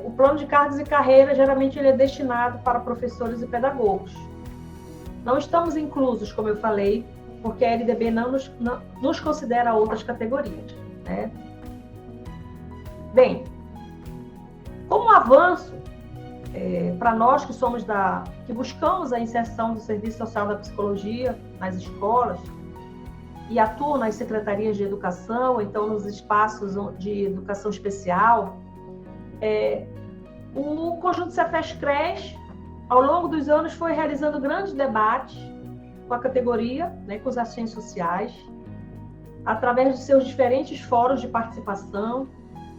Speaker 2: o plano de cargos e carreiras, geralmente, ele é destinado para professores e pedagogos. Não estamos inclusos, como eu falei, porque a LDB não nos considera outras categorias, né? Bem, como avanço, para nós que somos que buscamos a inserção do serviço social da psicologia nas escolas e atuam nas secretarias de educação, então nos espaços de educação especial, o conjunto Cefes-CRES, ao longo dos anos, foi realizando grandes debates com a categoria, né, com os assistentes sociais, através de seus diferentes fóruns de participação,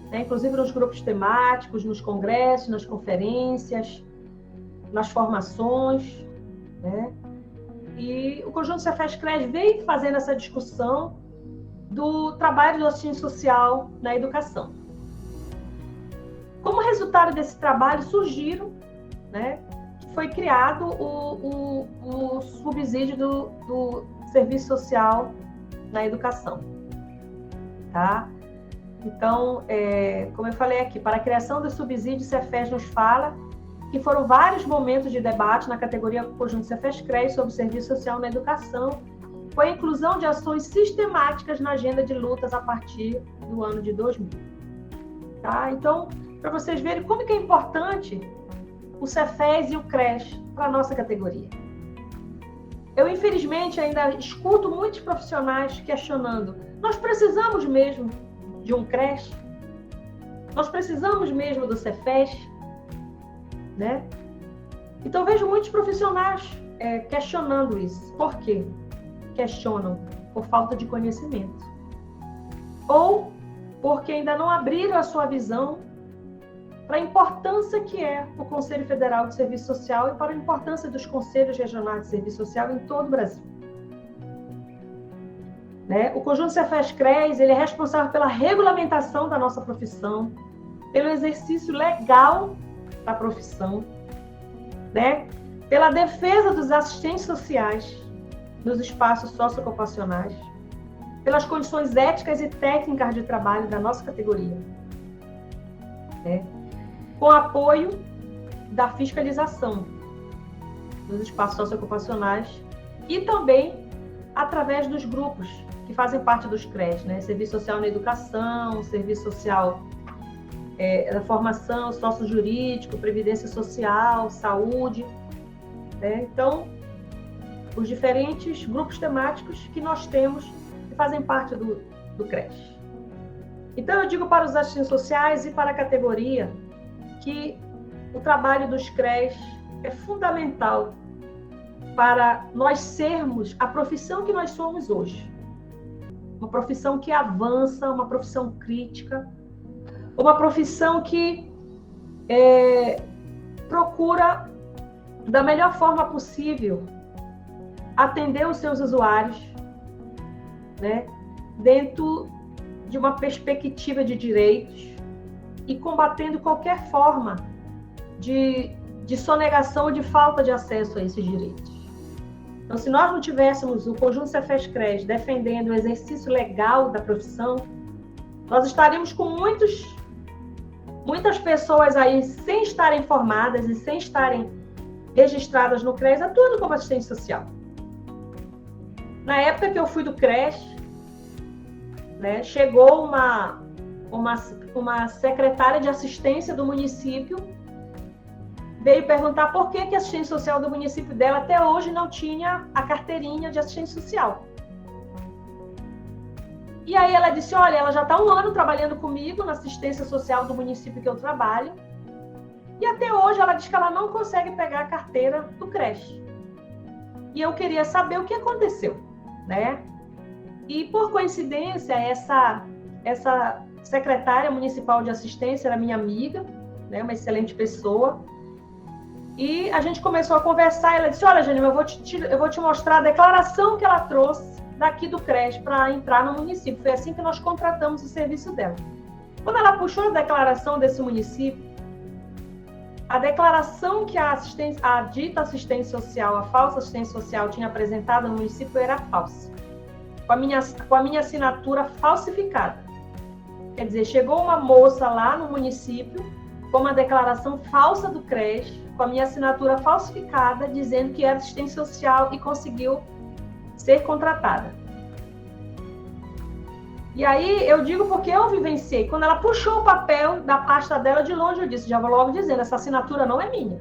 Speaker 2: né, inclusive nos grupos temáticos, nos congressos, nas conferências, nas formações, né? E o conjunto Cefes-CRES veio fazendo essa discussão do trabalho do assistente social na educação. Como resultado desse trabalho, surgiram, né, foi criado o subsídio do serviço social na educação, tá? Então, como eu falei aqui, para a criação do subsídio, Cefes nos fala que foram vários momentos de debate na categoria conjunto Cefes-CRES sobre serviço social na educação, com a inclusão de ações sistemáticas na agenda de lutas a partir do ano de 2000. Tá? Então, para vocês verem como que é importante o Cefes e o CRES para a nossa categoria. Eu, infelizmente, ainda escuto muitos profissionais questionando: nós precisamos mesmo de um CRES? Nós precisamos mesmo do Cefes? Né? Então, vejo muitos profissionais questionando isso. Por quê? Questionam por falta de conhecimento. Ou porque ainda não abriram a sua visão para a importância que é o Conselho Federal de Serviço Social e para a importância dos Conselhos Regionais de Serviço Social em todo o Brasil. Né? O Conjunto Cefes-CRES, ele é responsável pela regulamentação da nossa profissão, pelo exercício legal da profissão, né? Pela defesa dos assistentes sociais nos espaços socioocupacionais, pelas condições éticas e técnicas de trabalho da nossa categoria, né? Com apoio da fiscalização dos espaços socioocupacionais e também através dos grupos que fazem parte dos CRES, né? Serviço Social na Educação, Serviço Social da Formação, Sócio-Jurídico, Previdência Social, Saúde, né? Então, os diferentes grupos temáticos que nós temos que fazem parte do CRES. Então, eu digo para os assistentes sociais e para a categoria que o trabalho dos CRES é fundamental para nós sermos a profissão que nós somos hoje. Uma profissão que avança, uma profissão crítica, uma profissão que procura, da melhor forma possível, atender os seus usuários, né, dentro de uma perspectiva de direitos e combatendo qualquer forma de sonegação ou de falta de acesso a esses direitos. Então, se nós não tivéssemos o Conjunto Cefes-CRES defendendo o exercício legal da profissão, nós estaríamos com muitas pessoas aí sem estarem formadas e sem estarem registradas no CRES, atuando como assistente social. Na época que eu fui do CRES, né, chegou uma secretária de assistência do município, veio perguntar por que a assistente social do município dela até hoje não tinha a carteirinha de assistente social. E aí ela disse, olha, ela já está 1 ano trabalhando comigo na assistência social do município que eu trabalho, e até hoje ela diz que ela não consegue pegar a carteira do CRES. E eu queria saber o que aconteceu, né? E por coincidência, essa secretária municipal de assistência era minha amiga, né? Uma excelente pessoa. E a gente começou a conversar, e ela disse, olha, Janima, eu vou te mostrar a declaração que ela trouxe daqui do CRES para entrar no município. Foi assim que nós contratamos o serviço dela. Quando ela puxou a declaração desse município, a declaração que a dita assistente social, a falsa assistente social, tinha apresentado no município era falsa, com a minha assinatura falsificada. Quer dizer, chegou uma moça lá no município com uma declaração falsa do CRES, com a minha assinatura falsificada, dizendo que era assistente social e conseguiu ser contratada. E aí eu digo porque eu vivenciei. Quando ela puxou o papel da pasta dela, de longe eu disse, já vou logo dizendo, essa assinatura não é minha.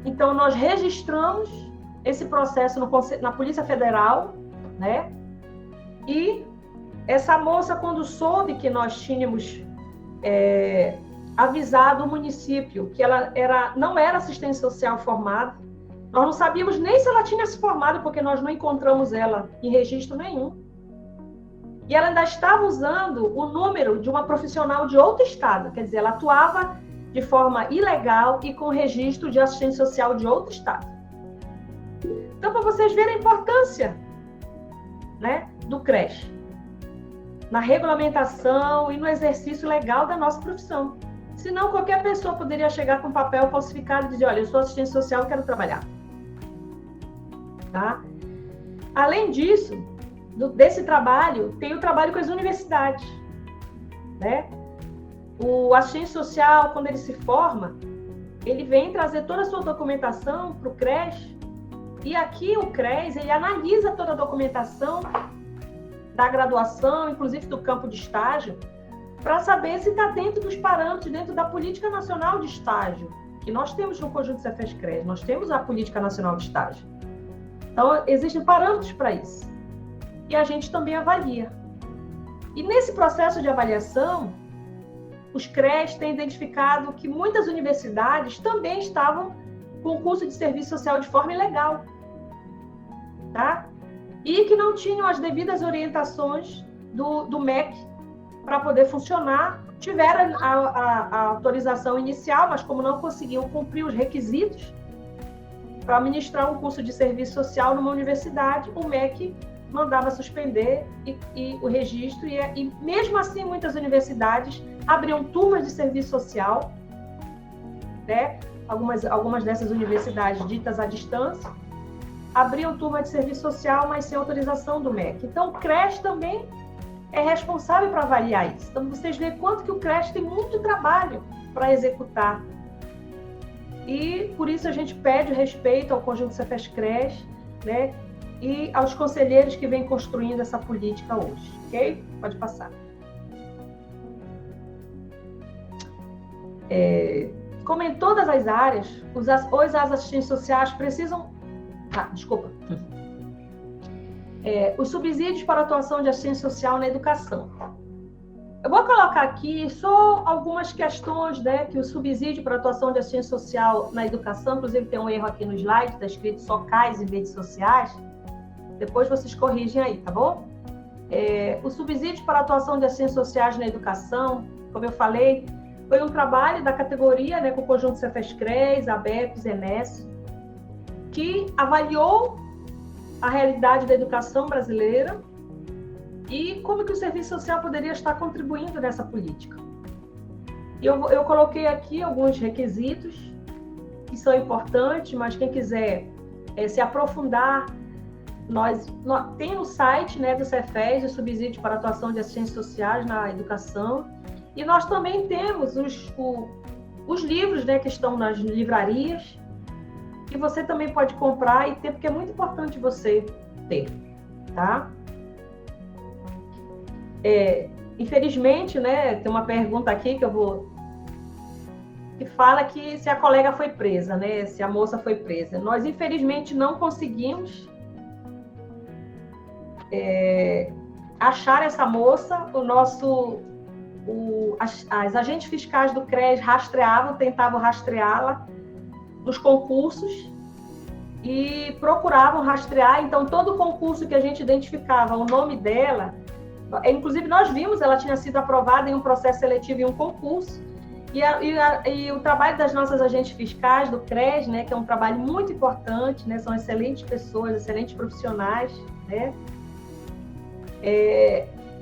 Speaker 2: Então nós registramos esse processo na Polícia Federal, né? E essa moça, quando soube que nós tínhamos avisado o município que ela não era assistente social formada, nós não sabíamos nem se ela tinha se formado, porque nós não encontramos ela em registro nenhum. E ela ainda estava usando o número de uma profissional de outro estado, quer dizer, ela atuava de forma ilegal e com registro de assistente social de outro estado. Então, para vocês verem a importância, né, do CRES na regulamentação e no exercício legal da nossa profissão. Senão, qualquer pessoa poderia chegar com um papel falsificado e dizer, olha, eu sou assistente social e quero trabalhar. Tá? Além disso, desse trabalho, tem o trabalho com as universidades, né? O assistente social, quando ele se forma, ele vem trazer toda a sua documentação para o CRES, e aqui o CRES, ele analisa toda a documentação da graduação, inclusive do campo de estágio, para saber se está dentro dos parâmetros, dentro da Política Nacional de Estágio, que nós temos no Conjunto Cefes-CRES, nós temos a Política Nacional de Estágio. Então, existem parâmetros para isso. E a gente também avalia. E nesse processo de avaliação, os CRES têm identificado que muitas universidades também estavam com o curso de serviço social de forma ilegal, tá? E que não tinham as devidas orientações do MEC para poder funcionar, tiveram a autorização inicial, mas como não conseguiam cumprir os requisitos para ministrar um curso de serviço social numa universidade, o MEC mandava suspender o registro, e mesmo assim muitas universidades abriam turmas de serviço social, né? Algumas dessas universidades ditas à distância, abriam turma de serviço social, mas sem autorização do MEC. Então, o CRES também é responsável para avaliar isso. Então, vocês veem quanto que o CRES tem muito trabalho para executar. E, por isso, a gente pede respeito ao Conjunto Cefes-CRES, né? E aos conselheiros que vêm construindo essa política hoje. Ok? Pode passar. Como em todas as áreas, os assistentes sociais precisam... desculpa. Os subsídios para atuação de assistência social na educação. Eu vou colocar aqui só algumas questões, né, que o subsídio para atuação de assistência social na educação, inclusive tem um erro aqui no slide, está escrito só CAIS em vez de sociais. Depois vocês corrigem aí, tá bom? O subsídio para atuação de assistência sociais na educação, como eu falei, foi um trabalho da categoria, né, com o Conjunto Cefes-CRES, ABEPS, ENES, que avaliou a realidade da educação brasileira e como que o serviço social poderia estar contribuindo nessa política. Eu coloquei aqui alguns requisitos que são importantes, mas quem quiser se aprofundar, tem no site, né, do Cefes, o subsídio para atuação de assistentes sociais na educação, e nós também temos os livros, né, que estão nas livrarias, que você também pode comprar e ter, porque é muito importante você ter, tá? Infelizmente, né, tem uma pergunta aqui que fala que se a colega foi presa, né, se a moça foi presa. Nós, infelizmente, não conseguimos achar essa moça. As agentes fiscais do CRES tentavam rastreá-la nos concursos e procuravam rastrear. Então, todo concurso que a gente identificava o nome dela, inclusive nós vimos, ela tinha sido aprovada em um processo seletivo em um concurso, e o trabalho das nossas agentes fiscais do CRES, né, que é um trabalho muito importante, né, são excelentes pessoas, excelentes profissionais, né,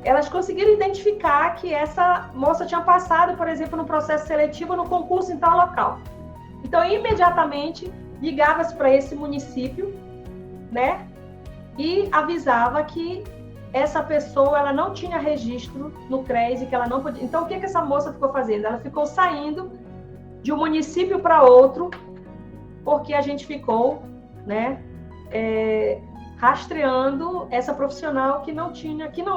Speaker 2: elas conseguiram identificar que essa moça tinha passado, por exemplo, no processo seletivo no concurso em tal local. Então, imediatamente, ligava-se para esse município, né, e avisava que essa pessoa ela não tinha registro no CRES e que ela não podia. Então, o que essa moça ficou fazendo? Ela ficou saindo de um município para outro, porque a gente ficou, né, rastreando essa profissional que não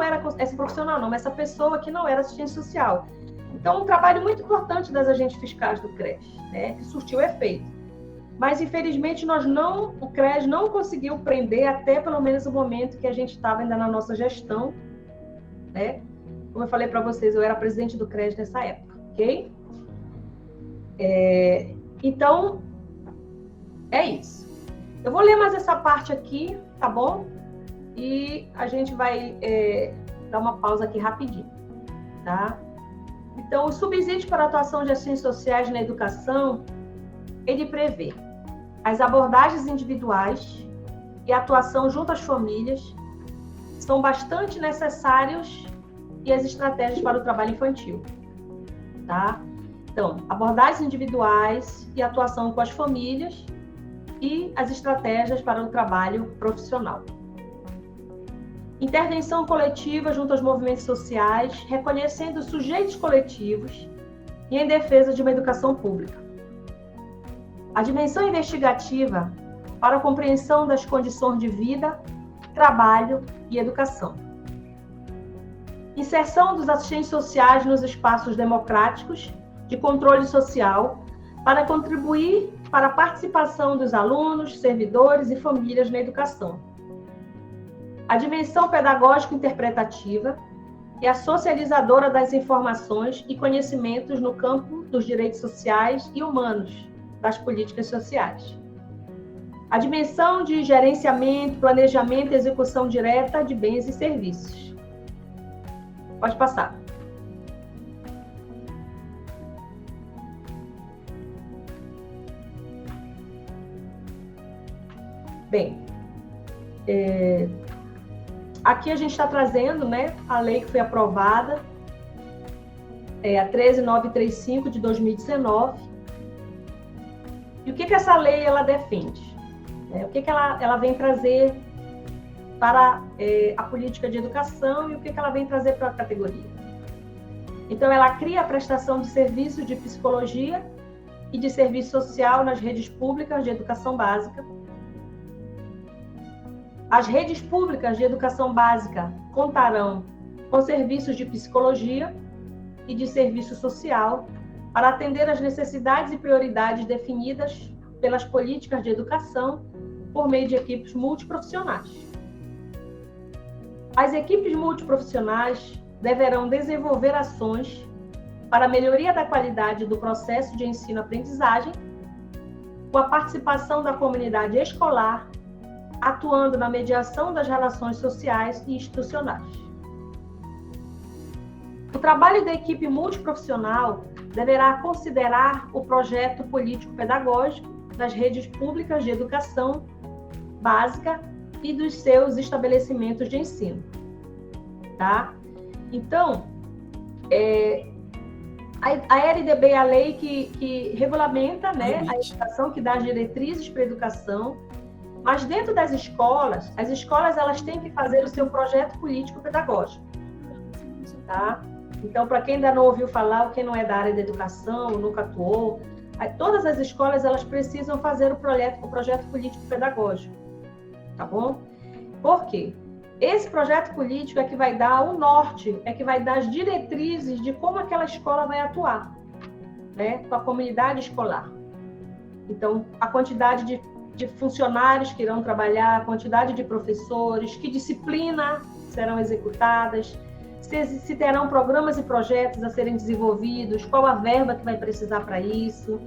Speaker 2: era essa profissional, não, mas essa pessoa que não era assistente social. Então, um trabalho muito importante das agentes fiscais do CRES, né, que surtiu efeito. Mas, infelizmente, o CRES não conseguiu prender até pelo menos o momento que a gente estava ainda na nossa gestão, né? Como eu falei para vocês, eu era presidente do CRES nessa época, ok? Então, é isso. Eu vou ler mais essa parte aqui, tá bom? E a gente vai dar uma pausa aqui rapidinho, tá? Então, o subsídio para a atuação de ações sociais na educação, ele prevê as abordagens individuais e a atuação junto às famílias são bastante necessários e as estratégias para o trabalho infantil, tá? Então, abordagens individuais e atuação com as famílias e as estratégias para o trabalho profissional. Intervenção coletiva junto aos movimentos sociais, reconhecendo os sujeitos coletivos e em defesa de uma educação pública. A dimensão investigativa para a compreensão das condições de vida, trabalho e educação. Inserção dos assistentes sociais nos espaços democráticos de controle social para contribuir para a participação dos alunos, servidores e famílias na educação. A dimensão pedagógico-interpretativa e a socializadora das informações e conhecimentos no campo dos direitos sociais e humanos das políticas sociais. A dimensão de gerenciamento, planejamento e execução direta de bens e serviços. Pode passar. Bem, aqui a gente está trazendo, né, a lei que foi aprovada, a 13935 de 2019. E o que essa lei ela defende? O que ela vem trazer para a política de educação e o que ela vem trazer para a categoria? Então, ela cria a prestação de serviços de psicologia e de serviço social nas redes públicas de educação básica. As redes públicas de educação básica contarão com serviços de psicologia e de serviço social para atender às necessidades e prioridades definidas pelas políticas de educação por meio de equipes multiprofissionais. As equipes multiprofissionais deverão desenvolver ações para a melhoria da qualidade do processo de ensino-aprendizagem, com a participação da comunidade escolar, atuando na mediação das relações sociais e institucionais. O trabalho da equipe multiprofissional deverá considerar o projeto político-pedagógico das redes públicas de educação básica e dos seus estabelecimentos de ensino. Tá? Então, a LDB é a lei que regulamenta, né, a educação, que dá as diretrizes para a educação, mas dentro das escolas, as escolas elas têm que fazer o seu projeto político-pedagógico. Tá? Então, para quem ainda não ouviu falar, ou quem não é da área da educação, nunca atuou, todas as escolas elas precisam fazer o projeto político-pedagógico. Tá bom? Por quê? Esse projeto político é que vai dar o norte, é que vai dar as diretrizes de como aquela escola vai atuar, né, com a comunidade escolar. Então, a quantidade de funcionários que irão trabalhar, a quantidade de professores, que disciplina serão executadas, se terão programas e projetos a serem desenvolvidos, qual a verba que vai precisar para isso,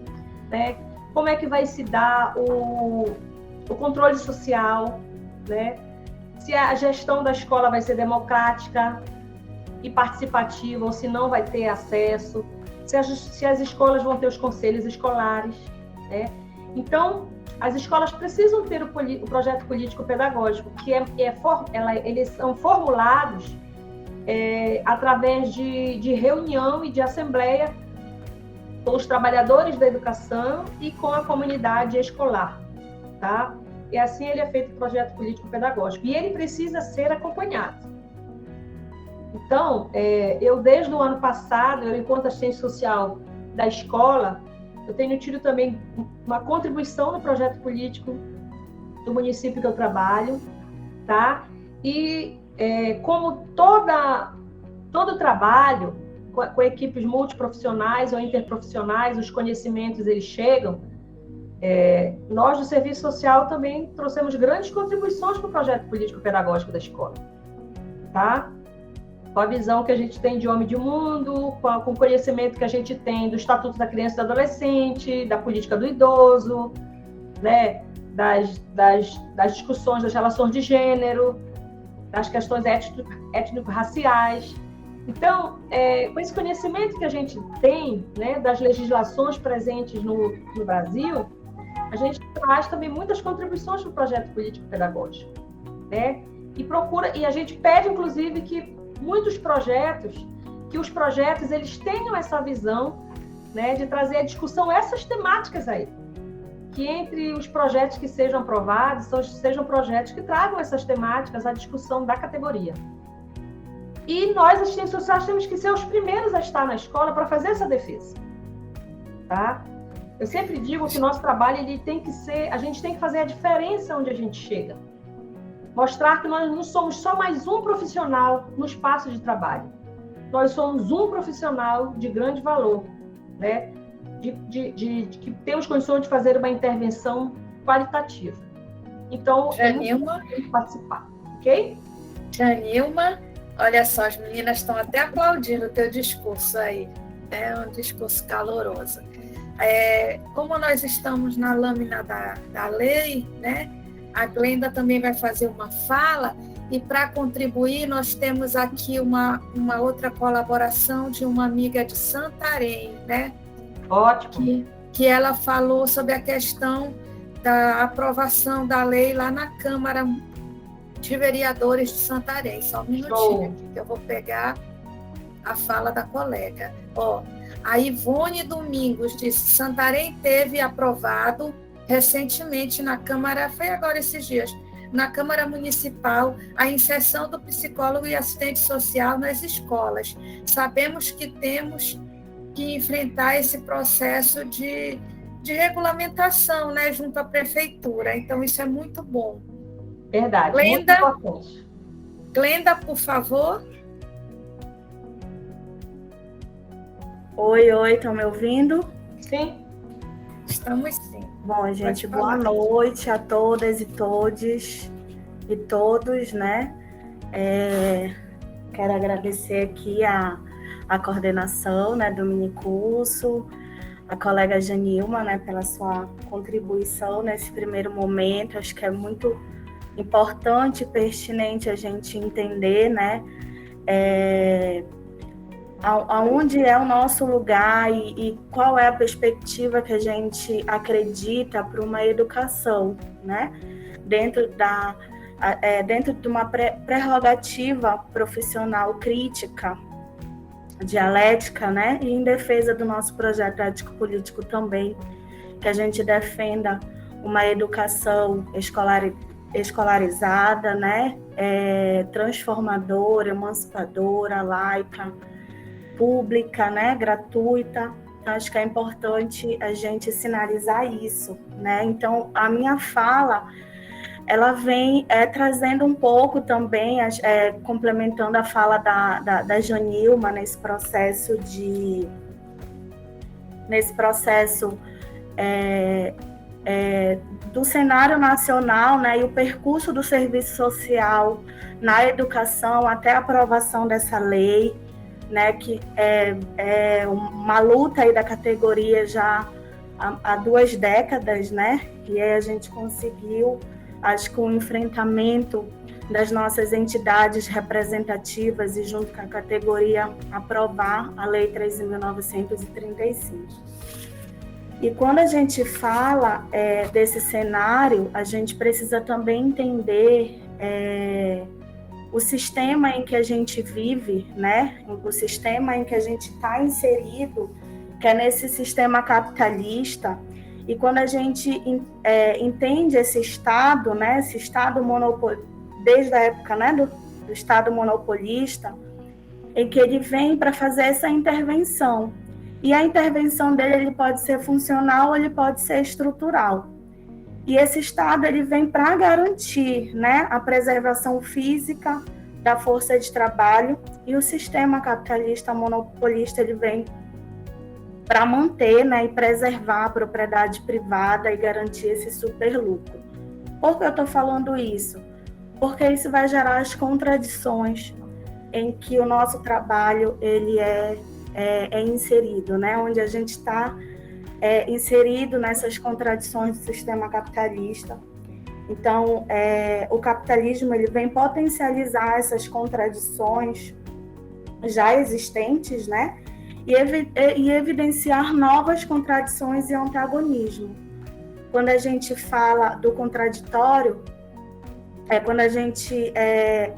Speaker 2: né? Como é que vai se dar o controle social, né? Se a gestão da escola vai ser democrática e participativa ou se não vai ter acesso, se as escolas vão ter os conselhos escolares, né? Então, as escolas precisam ter o projeto político-pedagógico, que eles são formulados através de reunião e de assembleia com os trabalhadores da educação e com a comunidade escolar, tá? E assim ele é feito o projeto político-pedagógico. E ele precisa ser acompanhado. Então, eu desde o ano passado, enquanto assistente social da escola, eu tenho tido também uma contribuição no projeto político do município que eu trabalho, tá? E como todo trabalho com equipes multiprofissionais ou interprofissionais, os conhecimentos eles chegam, nós do Serviço Social também trouxemos grandes contribuições para o projeto político-pedagógico da escola, tá? Com a visão que a gente tem de homem de mundo, com o conhecimento que a gente tem do Estatuto da Criança e do Adolescente, da política do idoso, né? das discussões das relações de gênero, das questões étnico-raciais. Então, com esse conhecimento que a gente tem, né, das legislações presentes no Brasil, a gente traz também muitas contribuições para o projeto político-pedagógico, né? E a gente pede, inclusive, que os projetos eles tenham essa visão, né, de trazer à discussão essas temáticas aí. Que entre os projetos que sejam aprovados, sejam projetos que tragam essas temáticas à discussão da categoria. E nós, assistentes sociais, temos que ser os primeiros a estar na escola para fazer essa defesa. Tá? Eu sempre digo que o nosso trabalho ele tem que ser, a gente tem que fazer a diferença onde a gente chega. Mostrar que nós não somos só mais um profissional no espaço de trabalho. Nós somos um profissional de grande valor, né? Que temos condições de fazer uma intervenção qualitativa. Então,
Speaker 1: Janilma,
Speaker 2: tem que participar, ok?
Speaker 1: Janilma, olha só, as meninas estão até aplaudindo o teu discurso aí. É um discurso caloroso. Como nós estamos na lâmina da lei, né? A Glenda também vai fazer uma fala, e para contribuir, nós temos aqui uma outra colaboração de uma amiga de Santarém, né?
Speaker 2: Ótimo.
Speaker 1: Que ela falou sobre a questão da aprovação da lei lá na Câmara de Vereadores de Santarém. Só um minutinho aqui, que eu vou pegar a fala da colega. A Ivone Domingos disse: Santarém teve aprovado recentemente na Câmara, foi agora esses dias, na Câmara Municipal, a inserção do psicólogo e assistente social nas escolas. Sabemos que temos que enfrentar esse processo de regulamentação, né, junto à prefeitura. Então, isso é muito bom.
Speaker 2: Verdade,
Speaker 1: Glenda,
Speaker 2: muito importante.
Speaker 1: Glenda, por favor.
Speaker 3: Oi, estão me ouvindo?
Speaker 2: Sim.
Speaker 1: Estamos sim.
Speaker 3: Bom, gente, boa noite a todas e todos, né? Quero agradecer aqui a coordenação, né, do minicurso, a colega Janilma, né, pela sua contribuição nesse primeiro momento. Acho que é muito importante e pertinente a gente entender, né, aonde é o nosso lugar e qual é a perspectiva que a gente acredita para uma educação, né, dentro de uma prerrogativa profissional crítica, dialética, né, e em defesa do nosso projeto ético-político também, que a gente defenda uma educação escolarizada, né, transformadora, emancipadora, laica, pública, né, gratuita. Então, acho que é importante a gente sinalizar isso, né? Então, a minha fala, ela vem trazendo um pouco também, complementando a fala da Janilma nesse processo do cenário nacional, né, e o percurso do serviço social na educação até a aprovação dessa lei, né, que é uma luta aí da categoria já há 2 décadas, né, e aí a gente conseguiu, acho que o enfrentamento das nossas entidades representativas e junto com a categoria aprovar a Lei 13.935. E quando a gente fala desse cenário, a gente precisa também entender o sistema em que a gente vive, né? O sistema em que a gente está inserido, que é nesse sistema capitalista. E quando a gente entende esse Estado, né? Esse Estado desde a época, né? do Estado monopolista, em que ele vem para fazer essa intervenção. E a intervenção dele ele pode ser funcional ou ele pode ser estrutural. E esse Estado ele vem para garantir, né, a preservação física da força de trabalho, e o sistema capitalista monopolista ele vem para manter, né, e preservar a propriedade privada e garantir esse superlucro. Por que eu estou falando isso? Porque isso vai gerar as contradições em que o nosso trabalho ele é inserido, né, onde a gente está inserido nessas contradições do sistema capitalista. Então, o capitalismo ele vem potencializar essas contradições já existentes, né? E evidenciar novas contradições e antagonismo. Quando a gente fala do contraditório, quando a gente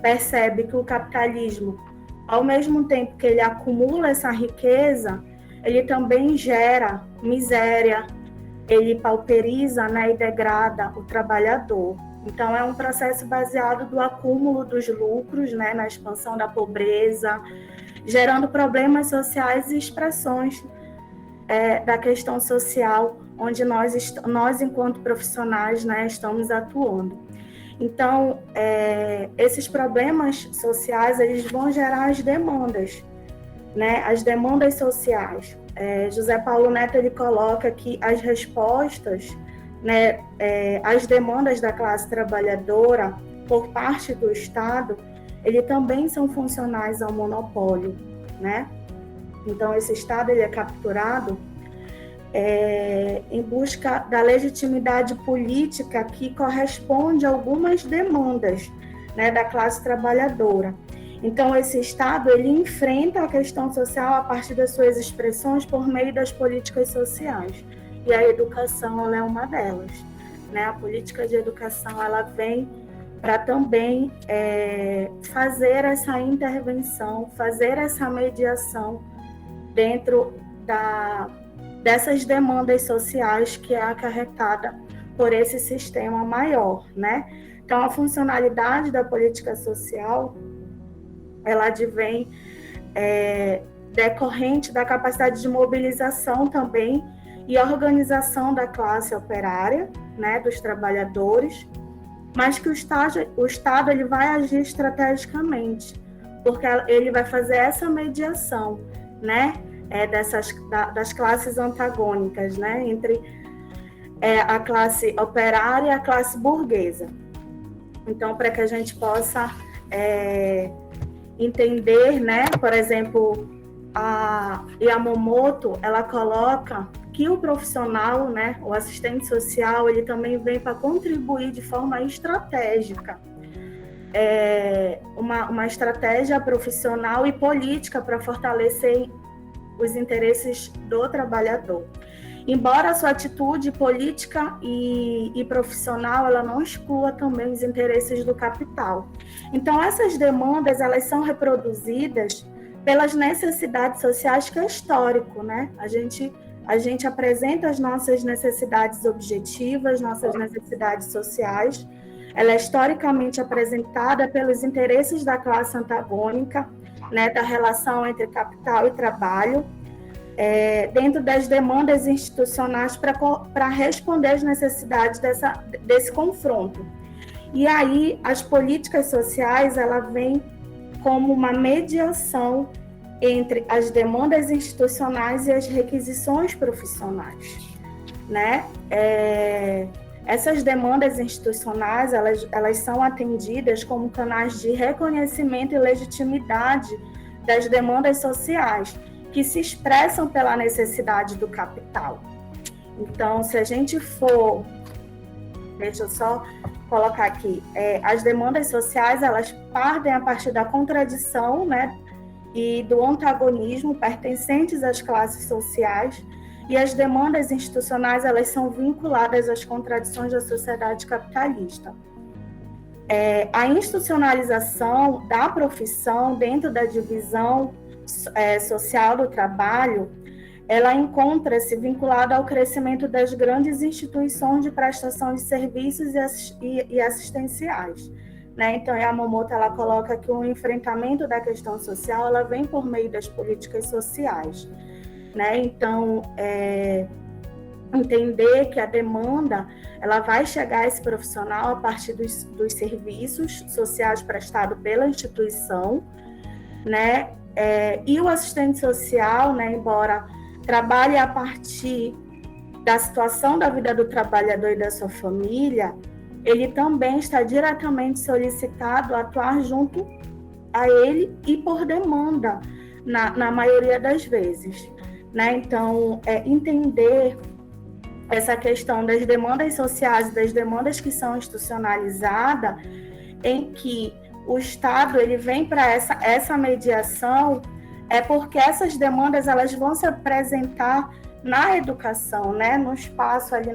Speaker 3: percebe que o capitalismo, ao mesmo tempo que ele acumula essa riqueza, ele também gera miséria, ele pauperiza, né, e degrada o trabalhador. Então, é um processo baseado do acúmulo dos lucros, né, na expansão da pobreza, gerando problemas sociais e expressões da questão social, onde nós enquanto profissionais, né, estamos atuando. Então, esses problemas sociais, eles vão gerar as demandas, né, as demandas sociais. José Paulo Neto ele coloca que as respostas, né, às demandas da classe trabalhadora por parte do Estado, ele também são funcionais ao monopólio, né? Então, esse Estado ele é capturado em busca da legitimidade política que corresponde a algumas demandas, né, da classe trabalhadora. Então, esse Estado ele enfrenta a questão social a partir das suas expressões por meio das políticas sociais. E a educação ela é uma delas. né? A política de educação, ela vem para também fazer essa intervenção, fazer essa mediação dentro dessas demandas sociais que é acarretada por esse sistema maior, né? Então, a funcionalidade da política social, ela advém decorrente da capacidade de mobilização também e organização da classe operária, né, dos trabalhadores, mas que o Estado ele vai agir estrategicamente, porque ele vai fazer essa mediação, né, das classes antagônicas, né, entre a classe operária e a classe burguesa. Então, para que a gente possa entender, né, por exemplo, a Yamamoto, ela coloca que o profissional, né, o assistente social, ele também vem para contribuir de forma estratégica, uma estratégia profissional e política para fortalecer os interesses do trabalhador. Embora a sua atitude política e profissional, ela não exclua também os interesses do capital. Então, essas demandas, elas são reproduzidas pelas necessidades sociais, que é histórico, né? A gente apresenta as nossas necessidades objetivas, nossas necessidades sociais. Ela é historicamente apresentada pelos interesses da classe antagônica, né, da relação entre capital e trabalho, dentro das demandas institucionais para responder às necessidades desse confronto. E aí, as políticas sociais, ela vem como uma mediação entre as demandas institucionais e as requisições profissionais, né? Essas demandas institucionais, elas são atendidas como canais de reconhecimento e legitimidade das demandas sociais, que se expressam pela necessidade do capital. Então, se a gente for... Deixa eu só colocar aqui. As demandas sociais, elas partem a partir da contradição, né, e do antagonismo pertencentes às classes sociais, e as demandas institucionais, elas são vinculadas às contradições da sociedade capitalista. A institucionalização da profissão dentro da divisão social do trabalho, ela encontra-se vinculada ao crescimento das grandes instituições de prestação de serviços e assistenciais, né? Então, a Yamamoto, ela coloca que o enfrentamento da questão social, ela vem por meio das políticas sociais, né? Então, entender que a demanda, ela vai chegar a esse profissional a partir dos serviços sociais prestados pela instituição, né? E o assistente social, né, embora trabalhe a partir da situação da vida do trabalhador e da sua família, ele também está diretamente solicitado a atuar junto a ele e por demanda, na maioria das vezes, né? Então, entender essa questão das demandas sociais e das demandas que são institucionalizadas, em que o Estado ele vem para essa mediação, porque essas demandas elas vão se apresentar na educação, né? No espaço ali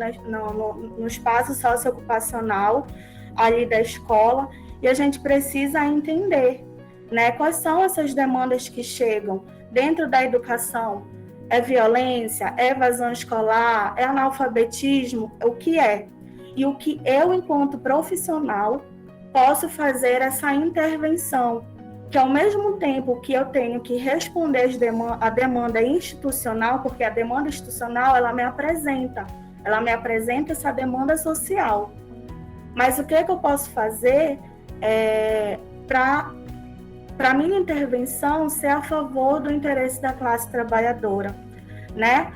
Speaker 3: no espaço socioocupacional ali da escola, e a gente precisa entender, né, quais são essas demandas que chegam dentro da educação. É violência, é evasão escolar, é analfabetismo, o que é? E o que eu, enquanto profissional, posso fazer essa intervenção, que ao mesmo tempo que eu tenho que responder a demanda institucional, porque a demanda institucional, ela me apresenta essa demanda social. Mas o que eu posso fazer para a minha intervenção ser a favor do interesse da classe trabalhadora, né?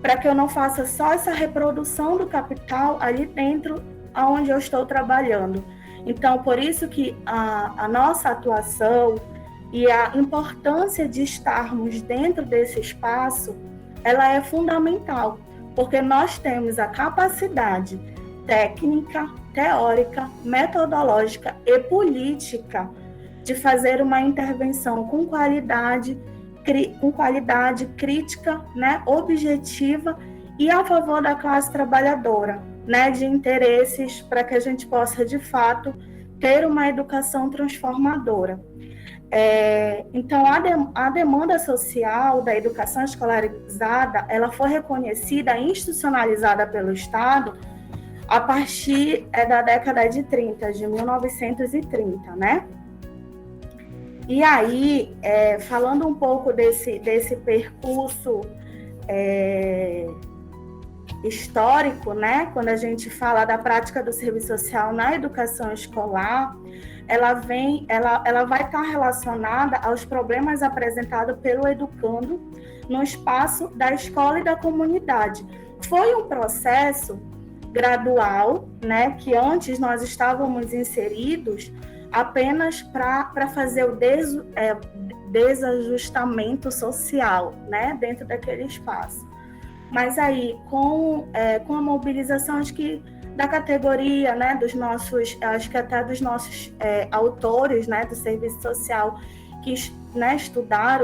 Speaker 3: Para que eu não faça só essa reprodução do capital ali dentro onde eu estou trabalhando. Então, por isso que a nossa atuação e a importância de estarmos dentro desse espaço, ela é fundamental, porque nós temos a capacidade técnica, teórica, metodológica e política de fazer uma intervenção com qualidade crítica, né, objetiva e a favor da classe trabalhadora, né, de interesses para que a gente possa, de fato, ter uma educação transformadora. Então, a demanda social da educação escolarizada, ela foi reconhecida, institucionalizada pelo Estado a partir da década de 30, de 1930, né? E aí, falando um pouco desse percurso histórico, né? Quando a gente fala da prática do serviço social na educação escolar, ela vai estar relacionada aos problemas apresentados pelo educando no espaço da escola e da comunidade. Foi um processo gradual, né, que antes nós estávamos inseridos apenas para fazer o desajustamento social, né, dentro daquele espaço. Mas aí, com a mobilização, acho que da categoria, né, dos nossos, acho que até dos nossos autores, né, do serviço social, que, né,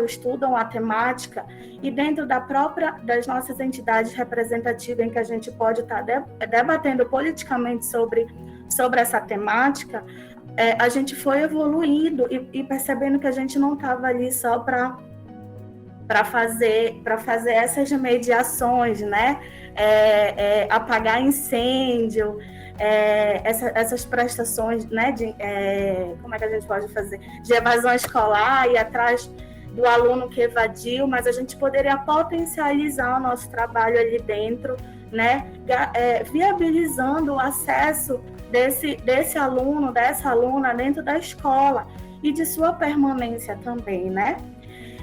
Speaker 3: estudam a temática, e dentro das nossas entidades representativas, em que a gente pode estar debatendo politicamente sobre essa temática, a gente foi evoluindo e percebendo que a gente não estava ali só para fazer essas mediações, né? Apagar incêndio, essas prestações, né? Como é que a gente pode fazer? De evasão escolar, ir atrás do aluno que evadiu, mas a gente poderia potencializar o nosso trabalho ali dentro, né? Viabilizando o acesso desse aluno, dessa aluna dentro da escola e de sua permanência também, né?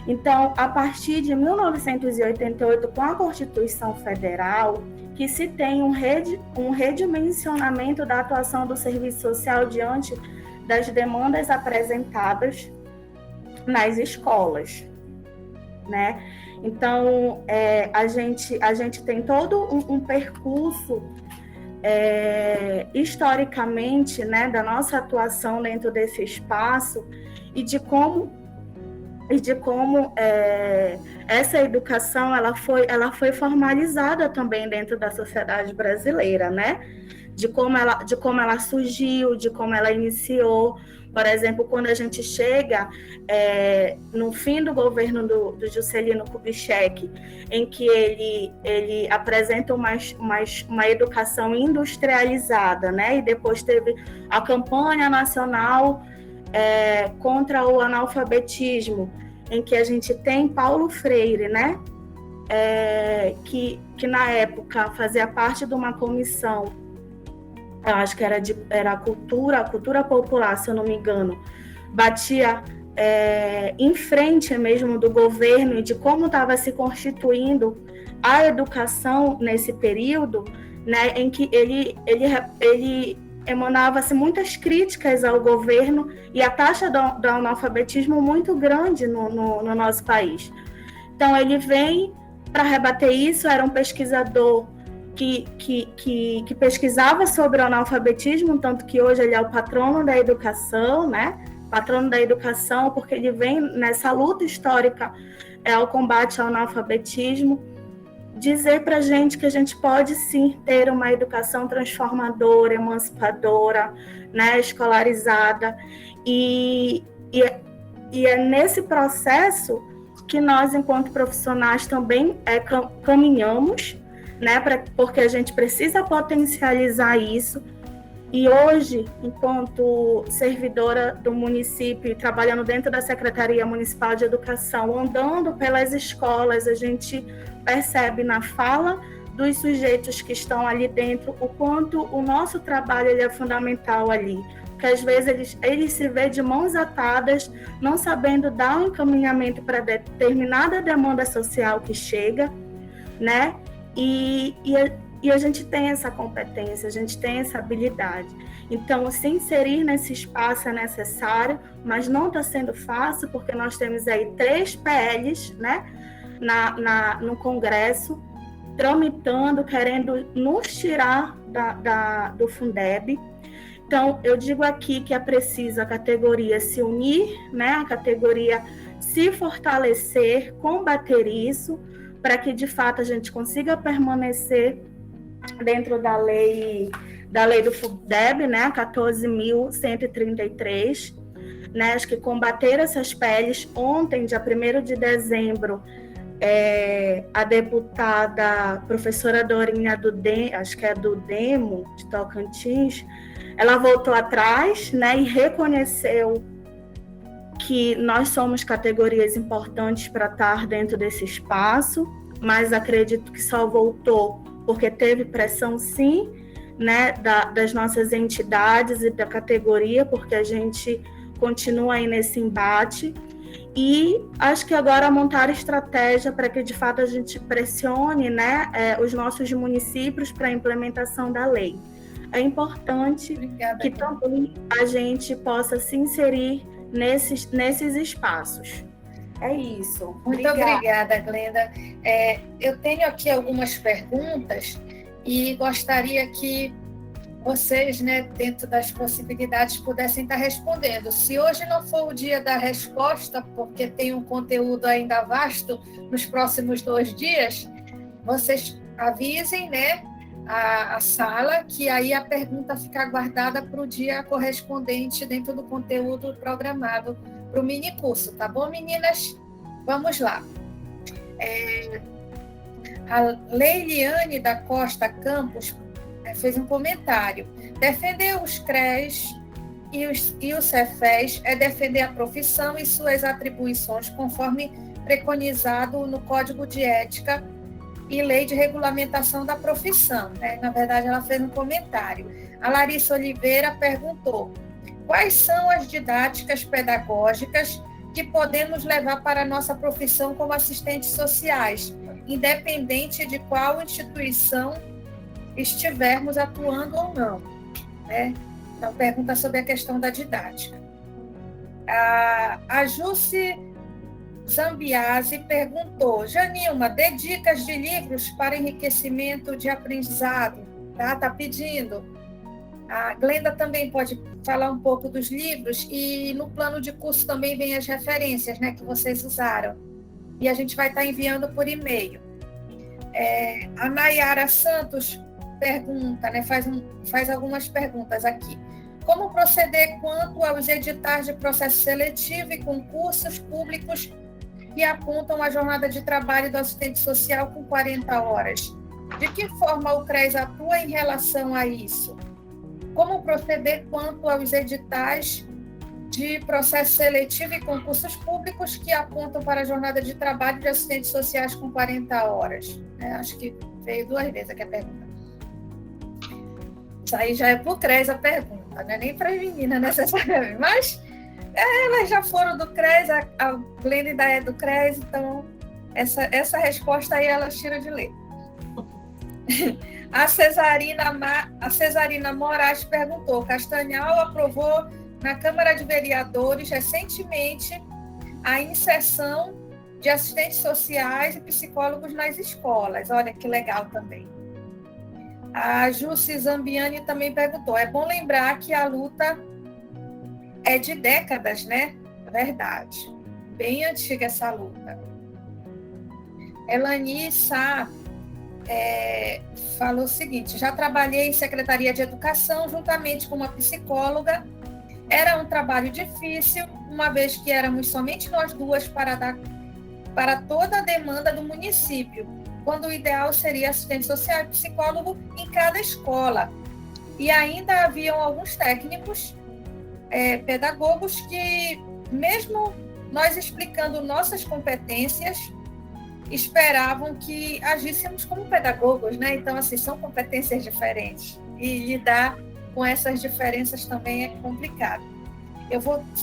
Speaker 3: Então, a partir de 1988, com a Constituição Federal, que se tem um redimensionamento da atuação do serviço social diante das demandas apresentadas nas escolas, né? Então, a gente tem todo um percurso historicamente, né, da nossa atuação dentro desse espaço e de como essa educação ela foi formalizada também dentro da sociedade brasileira, né? De como ela surgiu, de como ela iniciou. Por exemplo, quando a gente chega no fim do governo do Juscelino Kubitschek, em que ele apresenta uma educação industrializada, né? E depois teve a campanha nacional contra o analfabetismo, em que a gente tem Paulo Freire, né? Que na época fazia parte de uma comissão, eu acho que era a cultura popular, se eu não me engano, batia em frente mesmo do governo e de como estava se constituindo a educação nesse período, né? Em que ele emanava-se muitas críticas ao governo e a taxa do analfabetismo muito grande no nosso país. Então, ele vem para rebater isso, era um pesquisador que pesquisava sobre o analfabetismo, tanto que hoje ele é o patrono da educação, né? Patrono da educação, porque ele vem nessa luta histórica ao combate ao analfabetismo, dizer para a gente que a gente pode sim ter uma educação transformadora, emancipadora, né, escolarizada, e é nesse processo que nós, enquanto profissionais, também caminhamos, né, porque a gente precisa potencializar isso. E hoje, enquanto servidora do município, trabalhando dentro da Secretaria Municipal de Educação, andando pelas escolas, a gente percebe na fala dos sujeitos que estão ali dentro o quanto o nosso trabalho ele é fundamental ali. Porque às vezes eles se vê de mãos atadas, não sabendo dar um encaminhamento para determinada demanda social que chega, né? E a gente tem essa competência, a gente tem essa habilidade. Então, se inserir nesse espaço é necessário, mas não está sendo fácil, porque nós temos aí 3 PLs, né, no Congresso, tramitando, querendo nos tirar do Fundeb. Então, eu digo aqui que é preciso a categoria se unir, né, a categoria se fortalecer, combater isso, para que, de fato, a gente consiga permanecer dentro da lei do FUDEB, né, 14.133, né, acho que combater essas peles. Ontem, dia 1º de dezembro, a deputada professora Dorinha acho que é do Demo, de Tocantins, ela voltou atrás, né, e reconheceu que nós somos categorias importantes para estar dentro desse espaço, mas acredito que só voltou porque teve pressão, sim, né, das nossas entidades e da categoria, porque a gente continua aí nesse embate. E acho que agora montar estratégia para que, de fato, a gente pressione, né, os nossos municípios para a implementação da lei. É importante que também a gente possa se inserir nesses espaços. É isso.
Speaker 1: Muito obrigada, Glenda. Eu tenho aqui algumas perguntas e gostaria que vocês, né, dentro das possibilidades, pudessem estar respondendo. Se hoje não for o dia da resposta, porque tem um conteúdo ainda vasto nos próximos 2 dias, vocês avisem, né, a sala, que aí a pergunta fica guardada para o dia correspondente dentro do conteúdo programado para o minicurso, tá bom, meninas? Vamos lá. A Leiliane da Costa Campos fez um comentário. Defender os CREs e os Cefés é defender a profissão e suas atribuições, conforme preconizado no Código de Ética e Lei de Regulamentação da Profissão. Na verdade, ela fez um comentário. A Larissa Oliveira perguntou: quais são as didáticas pedagógicas que podemos levar para a nossa profissão como assistentes sociais, independente de qual instituição estivermos atuando ou não, né? Então, pergunta sobre a questão da didática. A Jussi Zambiase perguntou: Janilma, dê dicas de livros para enriquecimento de aprendizado, tá? Tá pedindo. A Glenda também pode falar um pouco dos livros, e no plano de curso também vem as referências, né, que vocês usaram. E a gente vai estar enviando por e-mail. A Nayara Santos pergunta, né, faz algumas perguntas aqui. Como proceder quanto aos editais de processo seletivo e concursos públicos que apontam a jornada de trabalho do assistente social com 40 horas? De que forma o CRES atua em relação a isso? Como proceder quanto aos editais de processo seletivo e concursos públicos que apontam para a jornada de trabalho de assistentes sociais com 40 horas? Acho que veio 2 vezes aqui a pergunta. Isso aí já é para o CRES a pergunta, não é nem para as meninas necessariamente, mas elas já foram do CRES, a Glenda ainda é do CRES, então essa resposta aí elas tiram de letra. A Cesarina Moraes perguntou: Castanhal aprovou na Câmara de Vereadores recentemente a inserção de assistentes sociais e psicólogos nas escolas. Olha que legal também. A Jussi Zambiani também perguntou: é bom lembrar que a luta é de décadas, né? Verdade. Bem antiga essa luta. Elani Sá falou o seguinte: já trabalhei em Secretaria de Educação juntamente com uma psicóloga. Era um trabalho difícil, uma vez que éramos somente nós duas para toda a demanda do município, quando o ideal seria assistente social e psicólogo em cada escola. E ainda haviam alguns técnicos, pedagogos, que, mesmo nós explicando nossas competências, esperavam que agíssemos como pedagogos, né? Então, assim, são competências diferentes. E lidar com essas diferenças também é complicado.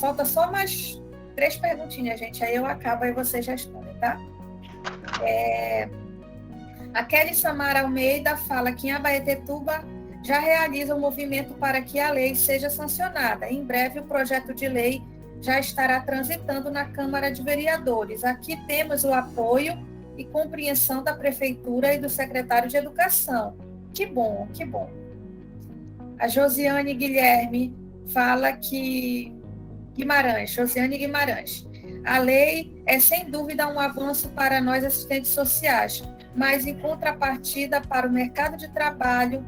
Speaker 1: Falta só mais 3 perguntinhas, gente, aí eu acabo e vocês respondem, tá? A Kelly Samara Almeida fala que em Abaetetuba já realiza um movimento para que a lei seja sancionada. Em breve, o projeto de lei já estará transitando na Câmara de Vereadores. Aqui temos o apoio e compreensão da Prefeitura e do Secretário de Educação. Que bom, que bom. A Josiane Guilherme fala que Josiane Guimarães: a lei é sem dúvida um avanço para nós assistentes sociais, mas em contrapartida para o mercado de trabalho,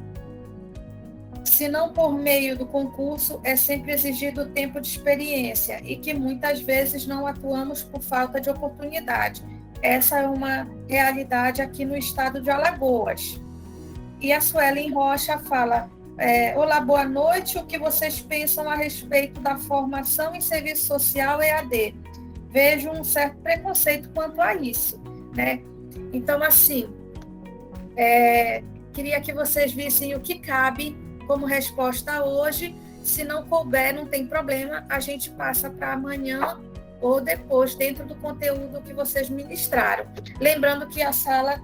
Speaker 1: se não por meio do concurso, é sempre exigido tempo de experiência e que muitas vezes não atuamos por falta de oportunidade. Essa é uma realidade aqui no estado de Alagoas. E a Suelen Rocha fala: olá, boa noite, o que vocês pensam a respeito da formação em serviço social EAD? Vejo um certo preconceito quanto a isso, né? Então, assim, queria que vocês vissem o que cabe como resposta hoje. Se não couber, não tem problema, a gente passa para amanhã ou depois, dentro do conteúdo que vocês ministraram. Lembrando que a sala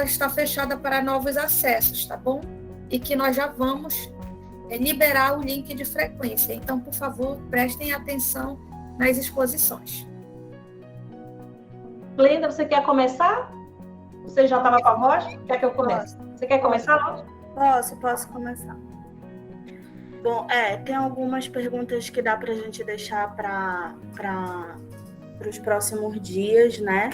Speaker 1: está fechada para novos acessos, tá bom? E que nós já vamos liberar o link de frequência. Então, por favor, prestem atenção nas exposições.
Speaker 2: Glenda, você quer começar? Você já estava com a voz? Quer que eu comece? Você quer começar, Laura?
Speaker 3: Posso começar. Bom, tem algumas perguntas que dá para a gente deixar para os próximos dias, né?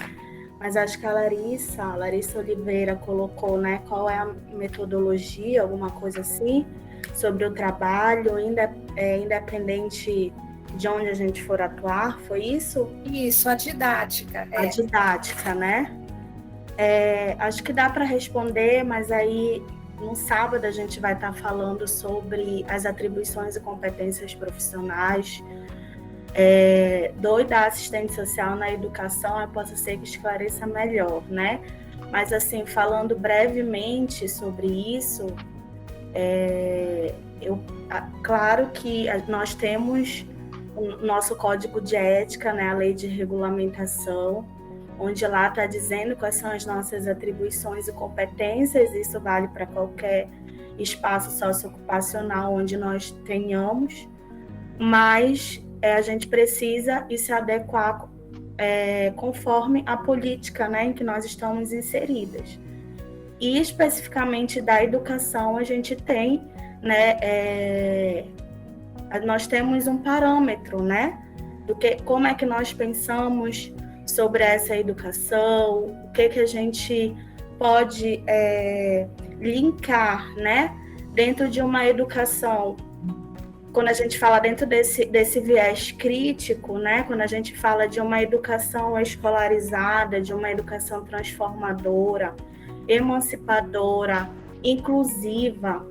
Speaker 3: Mas acho que a Larissa Oliveira colocou, né, qual é a metodologia, alguma coisa assim, sobre o trabalho, independente de onde a gente for atuar, foi isso?
Speaker 1: Isso, a didática.
Speaker 3: A didática, né? Acho que dá para responder, mas aí no sábado a gente vai estar falando sobre as atribuições e competências profissionais da assistente social na educação. Possa ser que esclareça melhor, né? Mas assim, falando brevemente sobre isso, claro que nós temos o nosso código de ética, né, a lei de regulamentação, onde lá está dizendo quais são as nossas atribuições e competências. Isso vale para qualquer espaço socioocupacional onde nós tenhamos, mas a gente precisa se adequar conforme a política, né, em que nós estamos inseridas. E especificamente da educação, a gente tem, né, nós temos um parâmetro, né, como é que nós pensamos sobre essa educação, o que a gente pode linkar, né, dentro de uma educação. Quando a gente fala dentro desse viés crítico, né, quando a gente fala de uma educação escolarizada, de uma educação transformadora, emancipadora, inclusiva,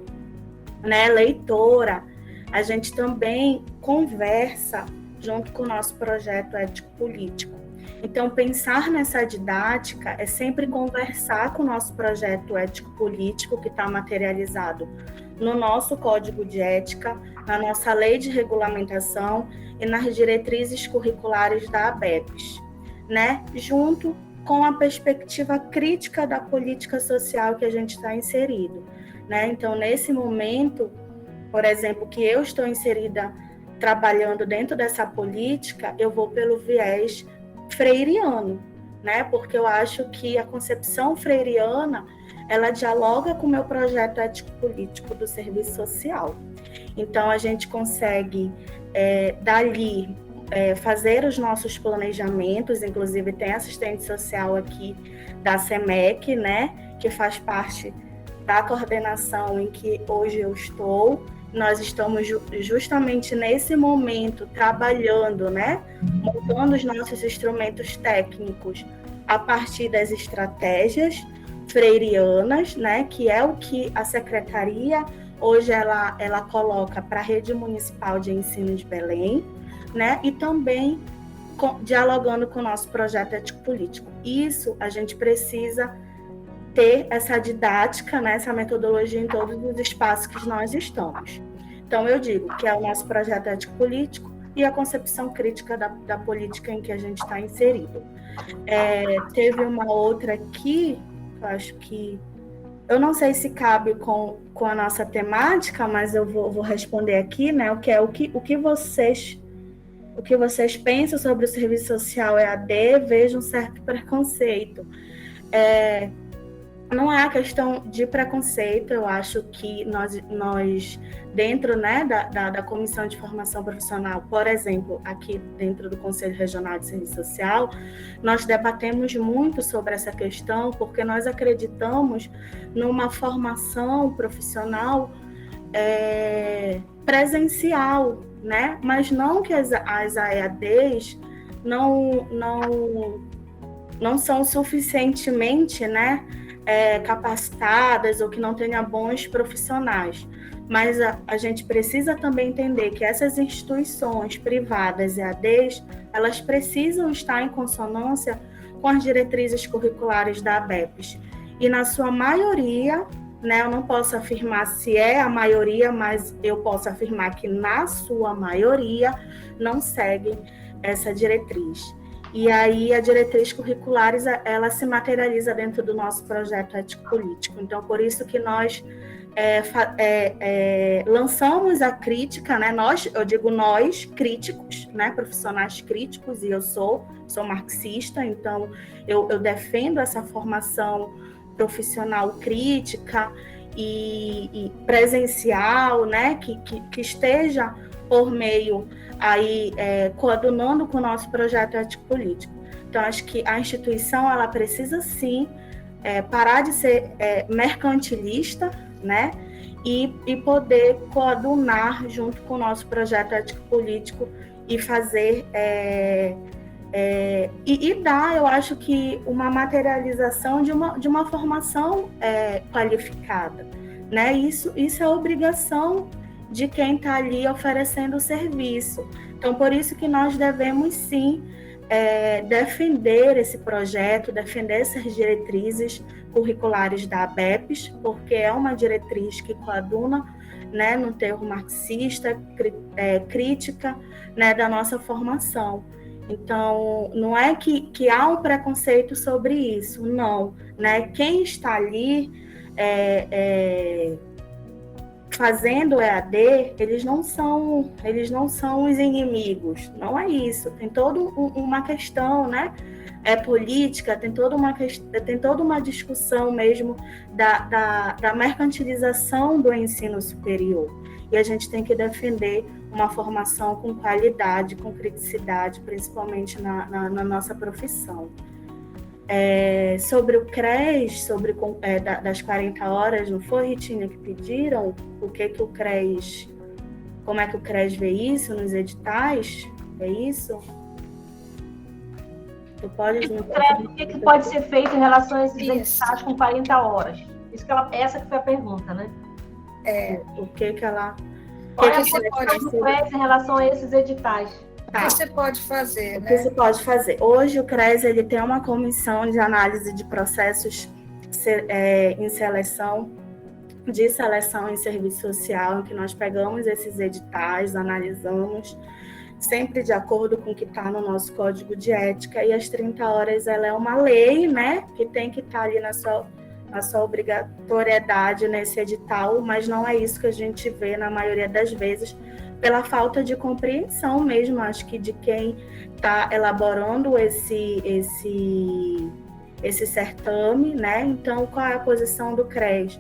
Speaker 3: né, leitora, a gente também conversa junto com o nosso projeto ético-político. Então, pensar nessa didática é sempre conversar com o nosso projeto ético-político, que está materializado no nosso código de ética, na nossa lei de regulamentação e nas diretrizes curriculares da ABEPS, né? Junto com a perspectiva crítica da política social que a gente está inserido, né? Então, nesse momento, por exemplo, que eu estou inserida trabalhando dentro dessa política, eu vou pelo viés freiriano, né? Porque eu acho que a concepção freiriana, ela dialoga com o meu projeto ético-político do serviço social. Então, a gente consegue, dali, fazer os nossos planejamentos. Inclusive, tem assistente social aqui da SEMEC, né? Que faz parte da coordenação em que hoje eu estou. Nós estamos justamente nesse momento trabalhando, né? Montando os nossos instrumentos técnicos a partir das estratégias freirianas, né? Que é o que a secretaria hoje ela coloca para a Rede Municipal de Ensino de Belém, né? E também dialogando com o nosso projeto ético-político. Isso a gente precisa ter essa didática, né, essa metodologia em todos os espaços que nós estamos. Então, eu digo que é o nosso projeto ético-político e a concepção crítica da política em que a gente está inserido. Teve uma outra aqui, eu acho que... Eu não sei se cabe com a nossa temática, mas eu vou responder aqui, né, o que vocês pensam sobre o serviço social EAD. Vejo um certo preconceito. não é a questão de preconceito. Eu acho que nós dentro, né, da Comissão de Formação Profissional, por exemplo, aqui dentro do Conselho Regional de Serviço Social, nós debatemos muito sobre essa questão, porque nós acreditamos numa formação profissional presencial, né? Mas não que as EADs não são suficientemente, né, capacitadas ou que não tenham bons profissionais. Mas a gente precisa também entender que essas instituições privadas EADs, elas precisam estar em consonância com as diretrizes curriculares da ABEPS. E na sua maioria, né, eu não posso afirmar se é a maioria, mas eu posso afirmar que na sua maioria não seguem essa diretriz. E aí a diretriz curriculares, ela se materializa dentro do nosso projeto ético-político. Então, por isso que nós lançamos a crítica, né? Eu digo nós, críticos, né? Profissionais críticos, e eu sou marxista, então eu defendo essa formação profissional crítica e presencial, né? Que esteja por meio aí coadunando com o nosso projeto ético-político. Então, acho que a instituição, ela precisa sim parar de ser mercantilista, né? E poder coadunar junto com o nosso projeto ético-político e fazer e dar, eu acho que, uma materialização de uma formação qualificada, né? Isso é obrigação de quem está ali oferecendo o serviço. Então, por isso que nós devemos, sim, defender esse projeto, defender essas diretrizes curriculares da ABEPS, porque é uma diretriz que coaduna, né, no termo marxista, crítica, né, da nossa formação. Então, não é que há um preconceito sobre isso, não. Né? Quem está ali fazendo EAD, eles não são os inimigos, não é isso. Tem toda uma questão, né? Política, tem toda uma discussão mesmo da mercantilização do ensino superior. E a gente tem que defender uma formação com qualidade, com criticidade, principalmente na nossa profissão. Sobre o CRES, das 40 horas, não foi, Ritinha, que pediram como é que o CRES vê isso nos editais? É isso? Tu pode...
Speaker 2: O que pode ser feito em relação a esses editais com 40 horas? Essa que foi a pergunta, né?
Speaker 3: O que ela...
Speaker 2: Qual é a posição do CRES em relação a esses editais?
Speaker 1: O que você pode fazer, né?
Speaker 3: O que você pode fazer? Hoje o CRES ele tem uma comissão de análise de processos em seleção em serviço social, em que nós pegamos esses editais, analisamos, sempre de acordo com o que está no nosso código de ética, e as 30 horas ela é uma lei, né, que tem que estar ali na sua obrigatoriedade nesse edital, mas não é isso que a gente vê na maioria das vezes, pela falta de compreensão mesmo, acho que de quem está elaborando esse certame, né? Então, qual é a posição do CRES?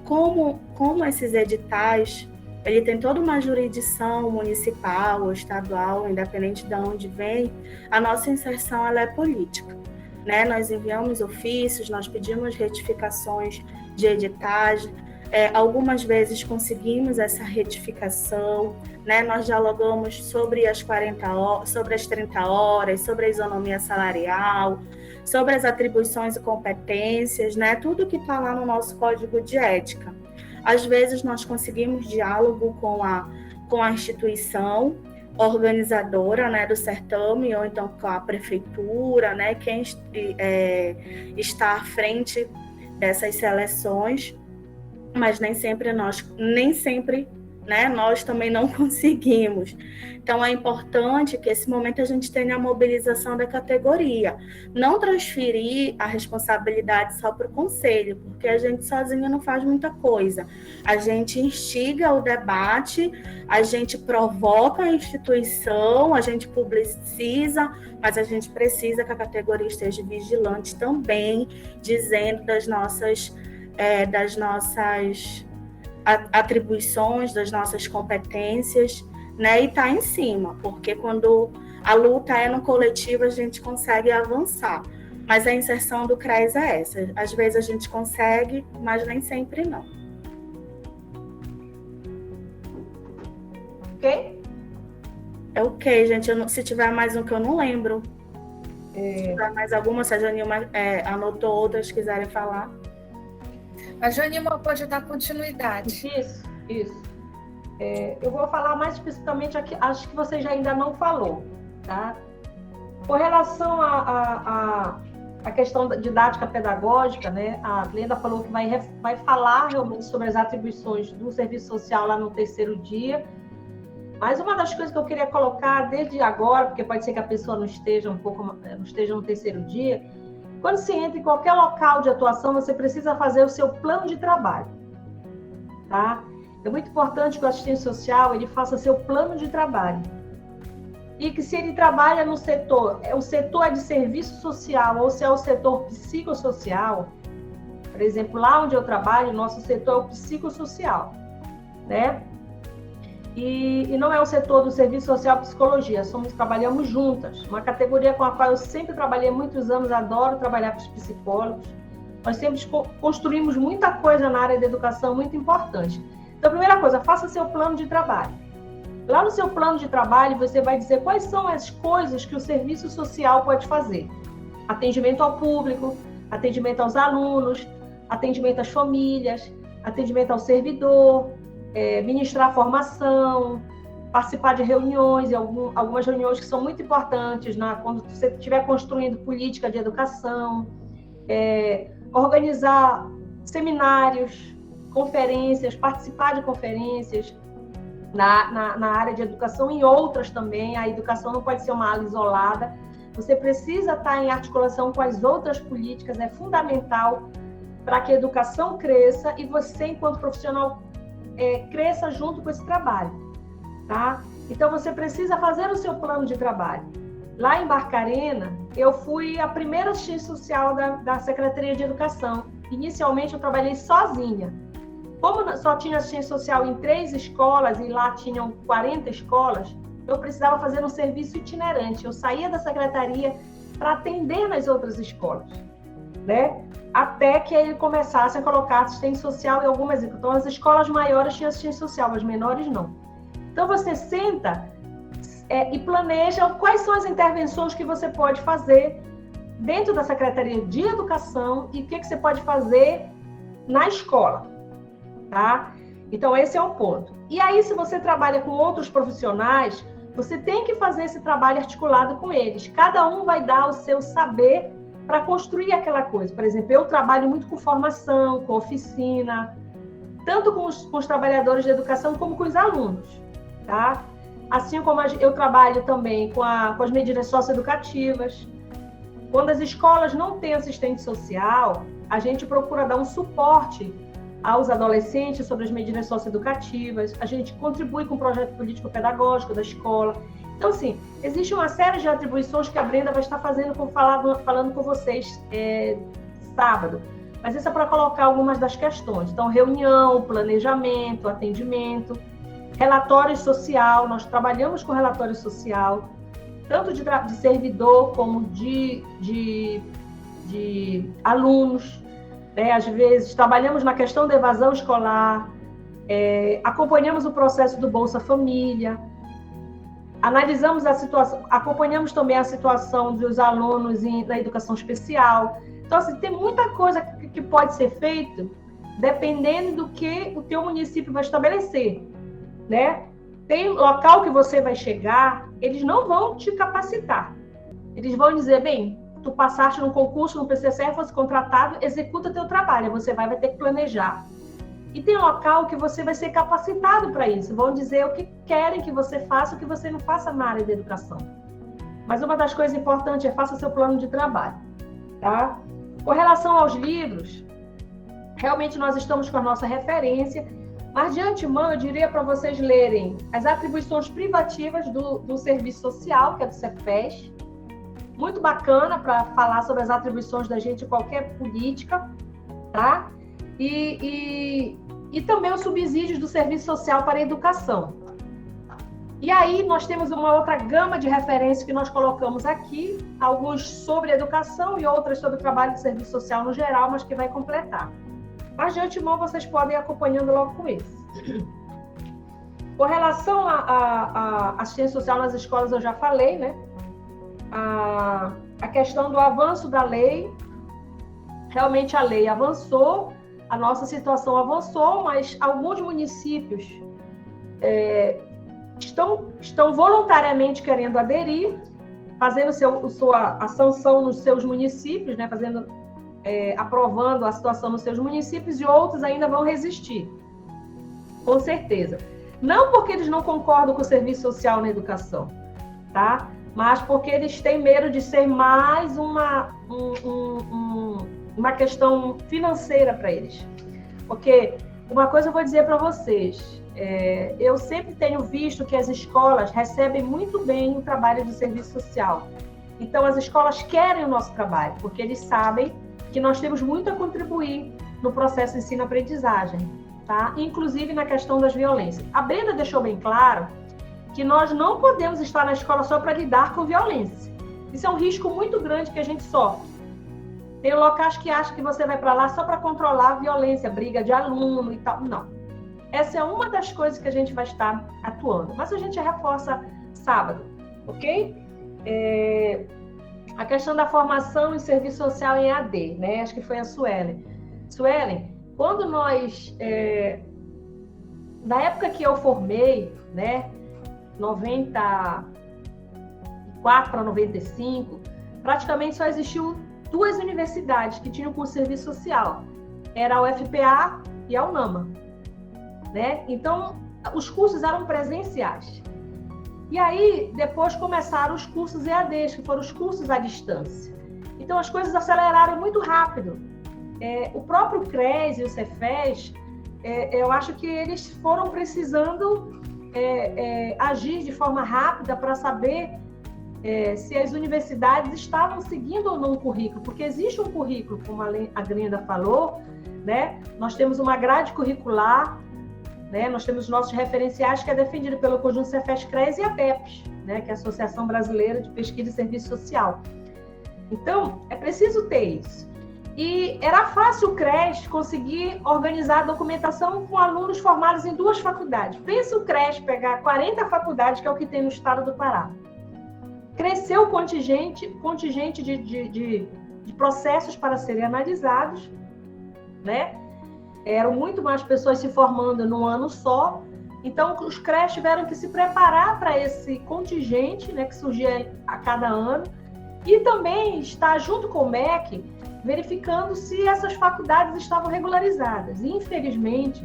Speaker 3: Como esses editais, ele tem toda uma jurisdição municipal ou estadual, independente de onde vem, a nossa inserção ela é política, né? Nós enviamos ofícios, nós pedimos retificações de editais, algumas vezes conseguimos essa retificação, né? Nós dialogamos sobre as 40 horas, sobre as 30 horas, sobre a isonomia salarial, sobre as atribuições e competências, né? Tudo que está lá no nosso código de ética. Às vezes nós conseguimos diálogo com a instituição organizadora, né, do certame, ou então com a prefeitura, né, quem está à frente dessas seleções, mas nem sempre né, nós também não conseguimos. Então, é importante que esse momento a gente tenha a mobilização da categoria, não transferir a responsabilidade só para o conselho, porque a gente sozinha não faz muita coisa. A gente instiga o debate, a gente provoca a instituição, a gente publiciza, mas a gente precisa que a categoria esteja vigilante também, dizendo das nossas atribuições, das nossas competências, né, e tá em cima, porque quando a luta é no coletivo, a gente consegue avançar. Mas a inserção do CRES é essa. Às vezes a gente consegue, mas nem sempre não.
Speaker 2: Ok?
Speaker 3: É ok, gente. Se tiver mais um que eu não lembro. Se tiver mais alguma, se a Janilma anotou outras, quiserem falar.
Speaker 1: A Janilma pode dar continuidade.
Speaker 2: Isso. Eu vou falar mais especificamente aqui, acho que você já ainda não falou, tá? Com relação à questão da didática pedagógica, né? A Glenda falou que vai falar realmente sobre as atribuições do serviço social lá no 3º dia. Mas uma das coisas que eu queria colocar desde agora, porque pode ser que a pessoa não esteja no 3º dia, quando se entra em qualquer local de atuação, você precisa fazer o seu plano de trabalho, tá? É muito importante que o assistente social ele faça seu plano de trabalho. E que se ele trabalha no setor, o setor é de serviço social ou se é o setor psicossocial, por exemplo, lá onde eu trabalho, nosso setor é o psicossocial, né? E não é o setor do serviço social psicologia, trabalhamos juntas, uma categoria com a qual eu sempre trabalhei há muitos anos, adoro trabalhar com os psicólogos. Nós sempre construímos muita coisa na área da educação, muito importante. Então, a primeira coisa, faça seu plano de trabalho. Lá no seu plano de trabalho, você vai dizer quais são as coisas que o serviço social pode fazer. Atendimento ao público, atendimento aos alunos, atendimento às famílias, atendimento ao servidor, ministrar formação, participar de reuniões, e algumas reuniões que são muito importantes, quando você estiver construindo política de educação, organizar seminários, conferências, participar de conferências na área de educação e outras também. A educação não pode ser uma ala isolada. Você precisa estar em articulação com as outras políticas, é fundamental para que a educação cresça e você, enquanto profissional, cresça junto com esse trabalho, tá? Então, você precisa fazer o seu plano de trabalho. Lá em Barcarena, eu fui a primeira assistente social da Secretaria de Educação. Inicialmente, eu trabalhei sozinha. Como só tinha assistente social em 3 escolas e lá tinham 40 escolas, eu precisava fazer um serviço itinerante. Eu saía da secretaria para atender nas outras escolas, né? Até que ele começasse a colocar assistente social em algumas. Então, as escolas maiores tinham assistente social, as menores não. Então, você senta e planeja quais são as intervenções que você pode fazer dentro da Secretaria de Educação e o que você pode fazer na escola, tá? Então, esse é um ponto. E aí, se você trabalha com outros profissionais, você tem que fazer esse trabalho articulado com eles. Cada um vai dar o seu saber para construir aquela coisa. Por exemplo, eu trabalho muito com formação, com oficina, tanto com os trabalhadores de educação como com os alunos, tá? Assim como eu trabalho também com as medidas socioeducativas. Quando as escolas não têm assistente social, a gente procura dar um suporte aos adolescentes sobre as medidas socioeducativas, a gente contribui com o projeto político-pedagógico da escola. Então, assim, existe uma série de atribuições que a Brenda vai estar falando com vocês sábado. Mas isso é para colocar algumas das questões. Então, reunião, planejamento, atendimento, relatório social. Nós trabalhamos com relatório social, tanto de servidor como de alunos. Às vezes, trabalhamos na questão da evasão escolar, acompanhamos o processo do Bolsa Família, analisamos a situação, acompanhamos também a situação dos alunos na educação especial. Então, assim, tem muita coisa que pode ser feita dependendo do que o teu município vai estabelecer, né? Tem local que você vai chegar, eles não vão te capacitar. Eles vão dizer, bem, tu passaste num concurso, no PCCE, fosse contratado, executa teu trabalho, você vai ter que planejar. E tem local que você vai ser capacitado para isso. Vão dizer o que querem que você faça, o que você não faça na área da educação. Mas uma das coisas importantes é faça seu plano de trabalho, tá? Com relação aos livros, realmente nós estamos com a nossa referência, mas de antemão eu diria para vocês lerem as atribuições privativas do Serviço Social, que é do Cefes. Muito bacana para falar sobre as atribuições da gente em qualquer política, tá? E também os subsídios do Serviço Social para a Educação. E aí nós temos uma outra gama de referências que nós colocamos aqui, alguns sobre educação e outras sobre o trabalho de serviço social no geral, mas que vai completar. Mas de antemão vocês podem ir acompanhando logo com isso. Com relação à assistência social nas escolas, eu já falei, né? A questão do avanço da lei, realmente a lei avançou, a nossa situação avançou, mas alguns municípios estão voluntariamente querendo aderir, fazendo a sanção nos seus municípios, né? Aprovando a situação nos seus municípios, e outros ainda vão resistir, com certeza. Não porque eles não concordam com o serviço social na educação, tá? Mas porque eles têm medo de ser mais uma questão financeira para eles. Porque uma coisa eu vou dizer para vocês, eu sempre tenho visto que as escolas recebem muito bem o trabalho do serviço social. Então, as escolas querem o nosso trabalho, porque eles sabem que nós temos muito a contribuir no processo de ensino-aprendizagem, tá? Inclusive na questão das violências. A Brenda deixou bem claro que nós não podemos estar na escola só para lidar com violência. Isso é um risco muito grande que a gente sofre. Tem locais que acham que você vai para lá só para controlar a violência, briga de aluno e tal. Não. Essa é uma das coisas que a gente vai estar atuando. Mas a gente reforça sábado, ok? A questão da formação em serviço social em AD, né? Acho que foi a Suelen. Suelen, quando nós... na época que eu formei, né? 94 para 95, praticamente só existiu 2 universidades que tinham curso de serviço social. Era a UFPA e a UNAMA, né? Então, os cursos eram presenciais. E aí, depois começaram os cursos EADs, que foram os cursos à distância. Então, as coisas aceleraram muito rápido. O próprio CRES e o Cefes, eu acho que eles foram precisando agir de forma rápida para saber se as universidades estavam seguindo ou não o currículo, porque existe um currículo, como a Glenda falou, né? Nós temos uma grade curricular, né? Nós temos nossos referenciais, que é defendido pelo conjunto Cefes-CRES e a APEPS, né? Que é a Associação Brasileira de Pesquisa e Serviço Social. Então, é preciso ter isso. E era fácil o CRES conseguir organizar a documentação com alunos formados em 2 faculdades. Pensa o CRES pegar 40 faculdades, que é o que tem no estado do Pará. Cresceu o contingente de processos para serem analisados, né? Eram muito mais pessoas se formando num ano só. Então, os CRES tiveram que se preparar para esse contingente, né, que surgia a cada ano, e também estar junto com o MEC, verificando se essas faculdades estavam regularizadas. E, infelizmente,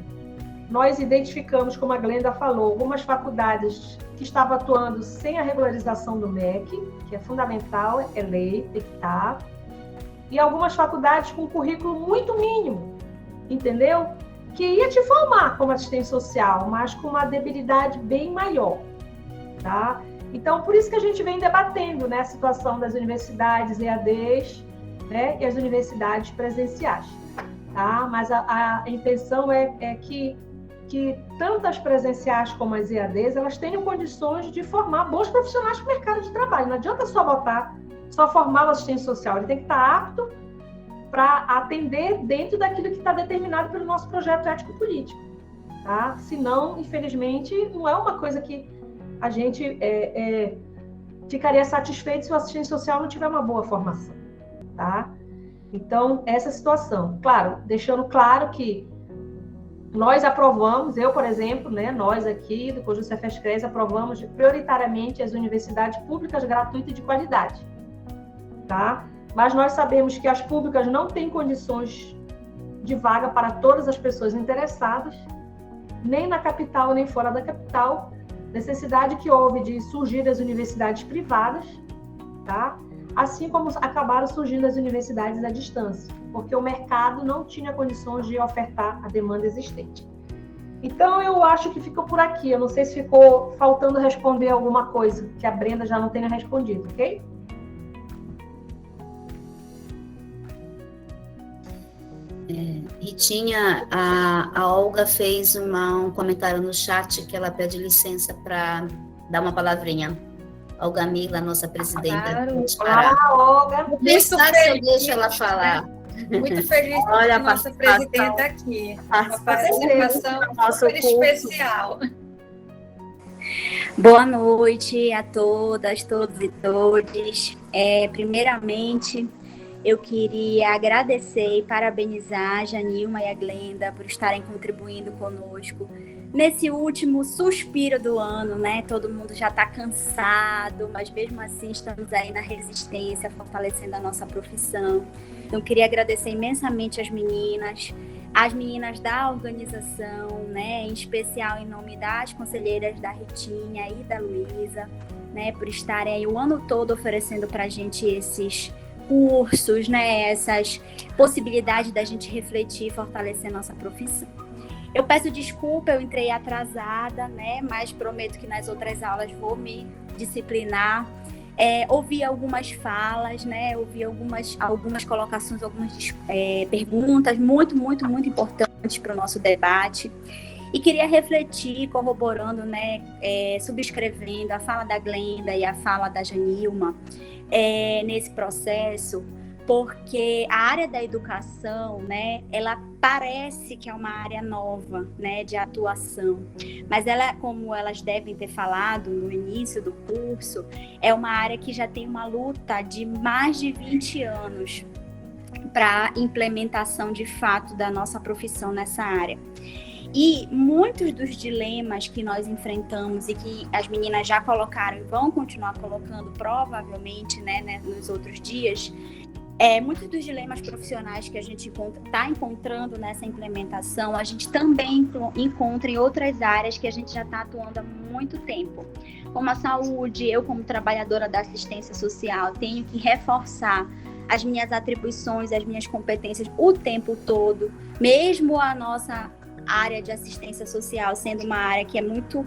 Speaker 2: nós identificamos, como a Glenda falou, algumas faculdades que estavam atuando sem a regularização do MEC, que é fundamental, é lei, tem que estar, e algumas faculdades com currículo muito mínimo, entendeu? Que ia te formar como assistente social, mas com uma debilidade bem maior, tá? Então, por isso que a gente vem debatendo, né, a situação das universidades EADs, né, e as universidades presenciais, tá? Mas a intenção é que tanto as presenciais como as EADs, elas tenham condições de formar bons profissionais para o mercado de trabalho. Não adianta só formar o assistente social, ele tem que estar apto para atender dentro daquilo que está determinado pelo nosso projeto ético-político, tá? Senão, infelizmente, não é uma coisa que a gente ficaria satisfeito se o assistente social não tiver uma boa formação, tá? Então, essa situação. Claro, deixando claro que nós aprovamos, eu, por exemplo, né, nós aqui do Conjunto Cefes-CRES aprovamos prioritariamente as universidades públicas gratuitas e de qualidade, tá? Mas nós sabemos que as públicas não têm condições de vaga para todas as pessoas interessadas, nem na capital, nem fora da capital, necessidade que houve de surgir as universidades privadas, tá? Assim como acabaram surgindo as universidades à distância, porque o mercado não tinha condições de ofertar a demanda existente. Então, eu acho que ficou por aqui. Eu não sei se ficou faltando responder alguma coisa que a Brenda já não tenha respondido, ok?
Speaker 4: Ritinha, a Olga fez um comentário no chat que ela pede licença para dar uma palavrinha. Olga Mila, nossa presidenta.
Speaker 2: Claro. Olga.
Speaker 4: Vou pensar se eu deixo ela falar.
Speaker 1: Muito feliz com a nossa presidenta aqui. Uma participação super especial.
Speaker 5: Boa noite a todas, todos e todes. Primeiramente, eu queria agradecer e parabenizar a Janilma e a Glenda por estarem contribuindo conosco nesse último suspiro do ano, né? Todo mundo já está cansado, mas mesmo assim estamos aí na resistência, fortalecendo a nossa profissão. Então, queria agradecer imensamente as meninas da organização, né? Em especial em nome das conselheiras da Ritinha e da Luísa, né? Por estarem aí o ano todo oferecendo para a gente esses cursos, né? Essas possibilidades da gente refletir e fortalecer nossa profissão. Eu peço desculpa, eu entrei atrasada, né? Mas prometo que nas outras aulas vou me disciplinar. Ouvi algumas falas, né? Ouvi algumas colocações, algumas perguntas muito importantes para o nosso debate. E queria refletir, corroborando, né? Subscrevendo a fala da Glenda e a fala da Janilma nesse processo, porque a área da educação, né, ela parece que é uma área nova, né, de atuação, mas ela, como elas devem ter falado no início do curso, é uma área que já tem uma luta de mais de 20 anos para a implementação de fato da nossa profissão nessa área. E muitos dos dilemas que nós enfrentamos e que as meninas já colocaram e vão continuar colocando provavelmente, né, nos outros dias, muitos dos dilemas profissionais que a gente está encontrando nessa implementação, a gente também encontra em outras áreas que a gente já está atuando há muito tempo. Como a saúde, eu como trabalhadora da assistência social tenho que reforçar as minhas atribuições, as minhas competências o tempo todo, mesmo a nossa área de assistência social sendo uma área que é muito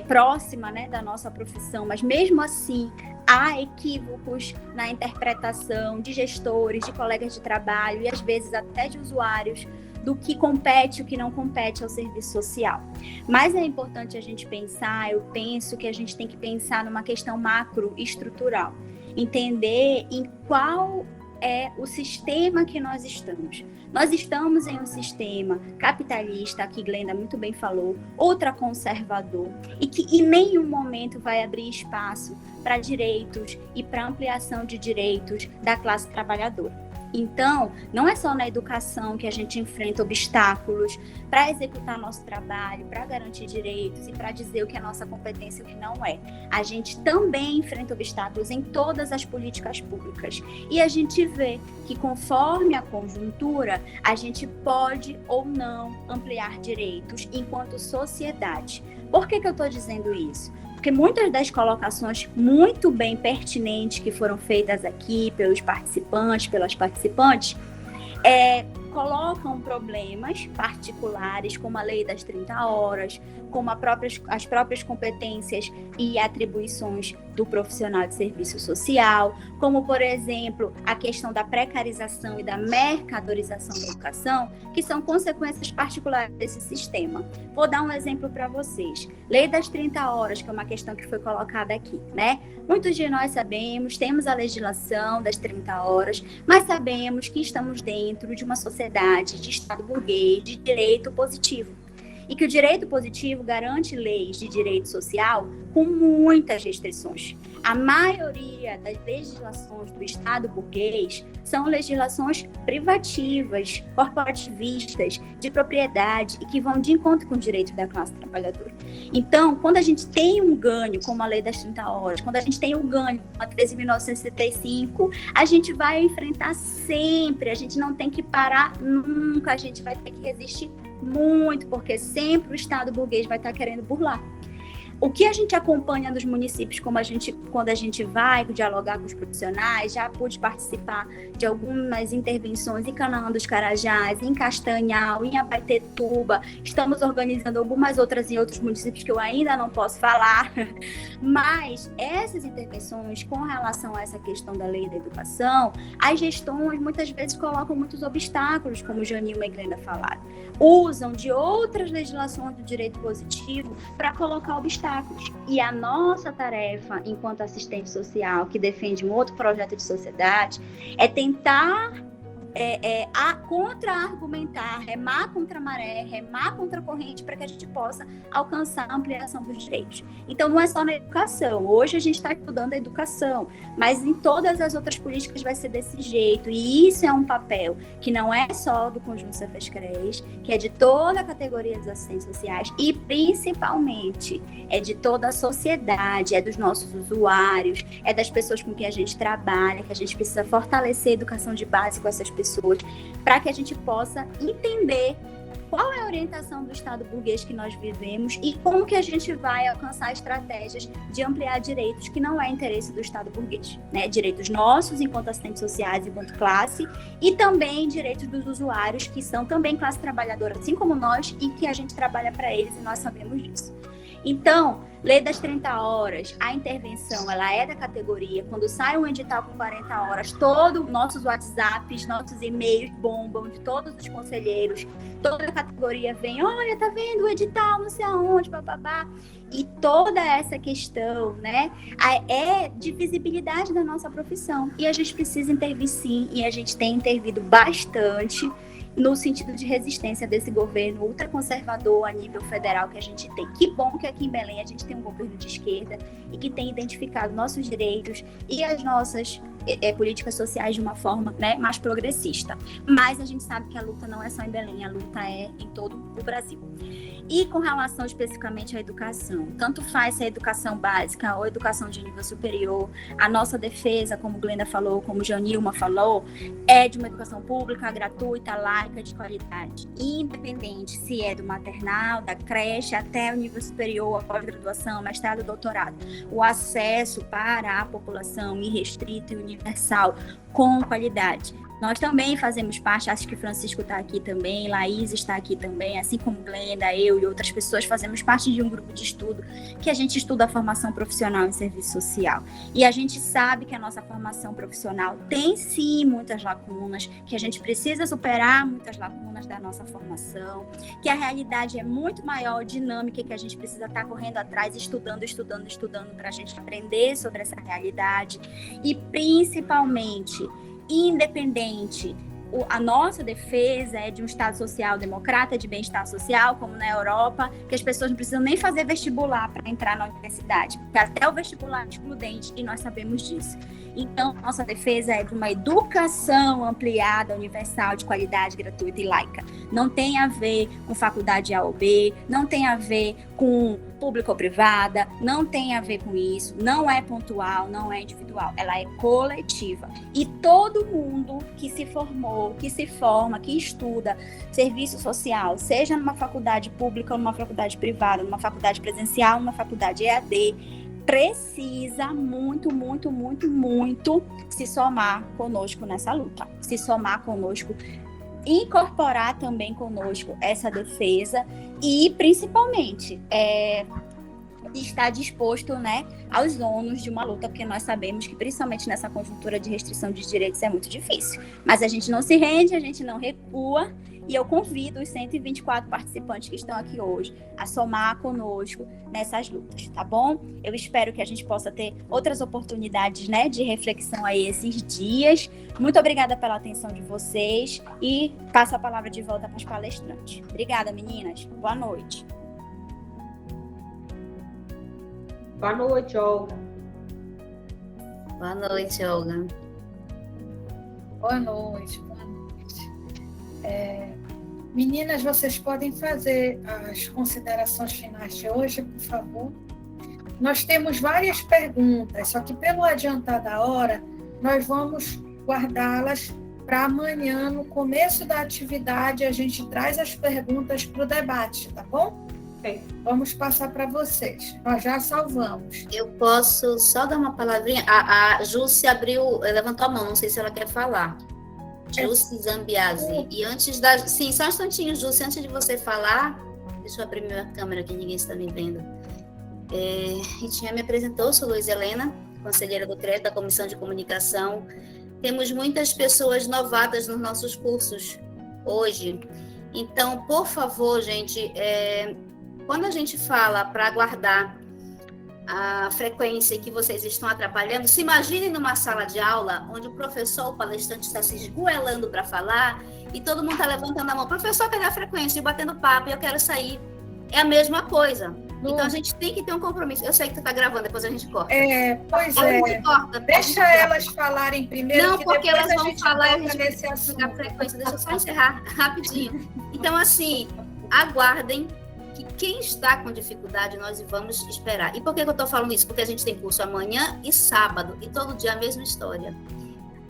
Speaker 5: próxima, né, da nossa profissão, mas mesmo assim há equívocos na interpretação de gestores, de colegas de trabalho e às vezes até de usuários do que compete e o que não compete ao serviço social. Mas é importante a gente pensar, eu penso que a gente tem que pensar numa questão macroestrutural, entender em qual é o sistema que nós estamos. Nós estamos em um sistema capitalista, que Glenda muito bem falou, ultraconservador, e que em nenhum momento vai abrir espaço para direitos e para ampliação de direitos da classe trabalhadora. Então, não é só na educação que a gente enfrenta obstáculos para executar nosso trabalho, para garantir direitos e para dizer o que é nossa competência e o que não é. A gente também enfrenta obstáculos em todas as políticas públicas. E a gente vê que, conforme a conjuntura, a gente pode ou não ampliar direitos enquanto sociedade. Por que eu estou dizendo isso? Porque muitas das colocações muito bem pertinentes que foram feitas aqui pelos participantes, pelas participantes, colocam problemas particulares, como a lei das 30 horas, como as próprias competências e atribuições do profissional de serviço social, como, por exemplo, a questão da precarização e da mercadorização da educação, que são consequências particulares desse sistema. Vou dar um exemplo para vocês. Lei das 30 horas, que é uma questão que foi colocada aqui, né? Muitos de nós sabemos, temos a legislação das 30 horas, mas sabemos que estamos dentro de uma sociedade de Estado burguês, de direito positivo. e que o direito positivo garante leis de direito social com muitas restrições. A maioria das legislações do Estado burguês são legislações privativas, corporativistas, de propriedade e que vão de encontro com o direito da classe trabalhadora. Então, quando a gente tem um ganho, como a Lei das 30 Horas, quando a gente tem um ganho, como a 13.975, a gente vai enfrentar sempre, a gente não tem que parar nunca, a gente vai ter que resistir muito, porque sempre o Estado burguês vai estar querendo burlar. O que a gente acompanha nos municípios, quando a gente vai dialogar com os profissionais, já pude participar de algumas intervenções em Canaã dos Carajás, em Castanhal, em Abaetetuba, estamos organizando algumas outras em outros municípios que eu ainda não posso falar, mas essas intervenções com relação a essa questão da lei da educação, as gestões muitas vezes colocam muitos obstáculos, como o Janil e a Glenda falaram, usam de outras legislações do direito positivo para colocar obstáculos. E a nossa tarefa, enquanto assistente social que defende um outro projeto de sociedade, é tentar contra-argumentar, remar contra a maré, remar contra a corrente, para que a gente possa alcançar a ampliação dos direitos. Então, não é só na educação. Hoje a gente está estudando a educação, mas em todas as outras políticas vai ser desse jeito. E isso é um papel que não é só do Conjunto Cefes-CREs, que é de toda a categoria dos assistentes sociais e, principalmente, é de toda a sociedade, é dos nossos usuários, é das pessoas com quem a gente trabalha, que a gente precisa fortalecer a educação de base com essas pessoas, para que a gente possa entender qual é a orientação do Estado burguês que nós vivemos e como que a gente vai alcançar estratégias de ampliar direitos que não é interesse do Estado burguês, né? Direitos nossos enquanto assistentes sociais, enquanto classe, e também direitos dos usuários que são também classe trabalhadora, assim como nós, e que a gente trabalha para eles e nós sabemos disso. Então, Lei das 30 Horas, a intervenção, ela é da categoria. Quando sai um edital com 40 horas, todos nossos WhatsApps, nossos e-mails bombam de todos os conselheiros. Toda a categoria vem, olha, tá vendo o edital, não sei aonde, bababá. E toda essa questão, né, é de visibilidade da nossa profissão. E a gente precisa intervir sim, e a gente tem intervido bastante no sentido de resistência desse governo ultraconservador a nível federal que a gente tem. Que bom que aqui em Belém a gente tem um governo de esquerda e que tem identificado nossos direitos e as nossas políticas sociais de uma forma, né, mais progressista. Mas a gente sabe que a luta não é só em Belém, a luta é em todo o Brasil. E com relação especificamente à educação, tanto faz se é educação básica ou educação de nível superior, a nossa defesa, como Glenda falou, como Janilma falou, é de uma educação pública, gratuita, laica, de qualidade, independente se é do maternal, da creche, até o nível superior, a pós-graduação, mestrado, doutorado. O acesso para a população irrestrito e universal, com qualidade. Nós também fazemos parte, acho que Francisco está aqui também, Laís está aqui também, assim como Glenda, eu e outras pessoas fazemos parte de um grupo de estudo que a gente estuda a formação profissional em serviço social. E a gente sabe que a nossa formação profissional tem sim muitas lacunas, que a gente precisa superar muitas lacunas da nossa formação, que a realidade é muito maior, dinâmica, e que a gente precisa estar correndo atrás, estudando para a gente aprender sobre essa realidade. E principalmente, independente, a nossa defesa é de um Estado social democrata, de bem-estar social, como na Europa, que as pessoas não precisam nem fazer vestibular para entrar na universidade, porque até o vestibular é excludente e nós sabemos disso. Então, nossa defesa é de uma educação ampliada, universal, de qualidade, gratuita e laica. Não tem a ver com faculdade A ou B, não tem a ver com público ou privada, não tem a ver com isso, não é pontual, não é individual, ela é coletiva. E todo mundo que se formou, que se forma, que estuda serviço social, seja numa faculdade pública ou numa faculdade privada, numa faculdade presencial, numa faculdade EAD, precisa muito se somar conosco nessa luta, se somar conosco, incorporar também conosco essa defesa e, principalmente, estar disposto, né, aos ônus de uma luta, porque nós sabemos que, principalmente nessa conjuntura de restrição de direitos, é muito difícil. Mas a gente não se rende, a gente não recua E eu convido os 124 participantes que estão aqui hoje a somar conosco nessas lutas, tá bom? Eu espero que a gente possa ter outras oportunidades, né, de reflexão aí esses dias. Muito obrigada pela atenção de vocês e passo a palavra de volta para os palestrantes. Obrigada, meninas. Boa noite.
Speaker 2: Boa noite, Olga.
Speaker 4: Boa noite, Olga.
Speaker 1: Boa noite, boa noite. Meninas, vocês podem fazer as considerações finais de hoje, por favor? Nós temos várias perguntas, só que pelo adiantar da hora, nós vamos guardá-las para amanhã, no começo da atividade, a gente traz as perguntas para o debate, tá bom?
Speaker 2: Ok.
Speaker 1: Vamos passar para vocês. Nós já salvamos.
Speaker 4: Eu posso só dar uma palavrinha? A Jússi levantou a mão, não sei se ela quer falar. Jússi Zambiasi. E antes da... Sim, só um instantinho, Jússi, antes de você falar, deixa eu abrir minha câmera que ninguém está me vendo. Ritinha me apresentou, sou Luiz Helena, conselheira do CRES, da Comissão de Comunicação. Temos muitas pessoas novatas nos nossos cursos hoje. Então, por favor, gente, quando a gente fala para guardar a frequência que vocês estão atrapalhando, se imaginem numa sala de aula onde o professor, o palestrante está se esgoelando para falar e todo mundo está levantando a mão. Professor, cadê a frequência? E batendo papo, eu quero sair. É a mesma coisa. Então a gente tem que ter um compromisso. Eu sei que tu está gravando, depois a gente corta.
Speaker 1: Pois
Speaker 4: A gente corta,
Speaker 1: Deixa elas falarem primeiro.
Speaker 4: Não, porque elas vão falar e a gente vai
Speaker 1: nesse assunto.
Speaker 4: a frequência. Deixa eu só encerrar rapidinho. Então, assim, aguardem que quem está com dificuldade, nós vamos esperar. E por que eu estou falando isso? Porque a gente tem curso amanhã e sábado, e todo dia a mesma história.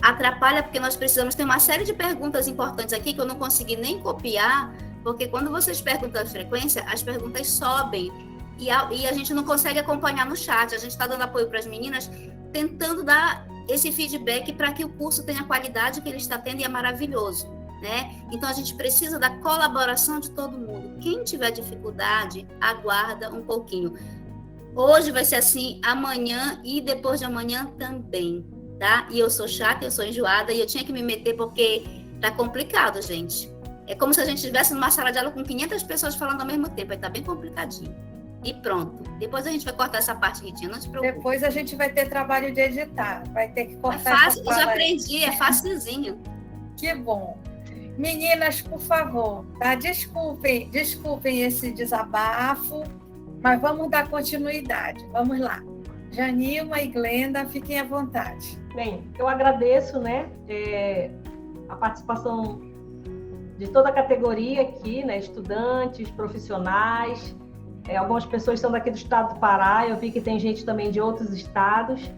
Speaker 4: Atrapalha porque nós precisamos ter uma série de perguntas importantes aqui que eu não consegui nem copiar, porque quando vocês perguntam a frequência, as perguntas sobem e a gente não consegue acompanhar no chat. A gente está dando apoio para as meninas, tentando dar esse feedback para que o curso tenha a qualidade que ele está tendo, e é maravilhoso, né? Então a gente precisa da colaboração de todo mundo. Quem tiver dificuldade, aguarda um pouquinho. Hoje vai ser assim, amanhã e depois de amanhã também, tá? E eu sou chata, eu sou enjoada e eu tinha que me meter porque tá complicado, gente. É como se a gente estivesse numa sala de aula com 500 pessoas falando ao mesmo tempo, aí tá bem complicadinho. E pronto. Depois a gente vai cortar essa parte, Ritinha, não te preocupe.
Speaker 1: Depois a gente vai ter trabalho de editar, vai ter que cortar.
Speaker 4: É fácil, eu já aprendi, é facilzinho.
Speaker 1: Que bom. Meninas, por favor, tá? Desculpem esse desabafo, mas vamos dar continuidade. Vamos lá. Janilma e Glenda, fiquem à vontade.
Speaker 2: Bem, eu agradeço, né, a participação de toda a categoria aqui, né, estudantes, profissionais. Algumas pessoas são daqui do estado do Pará, eu vi que tem gente também de outros estados.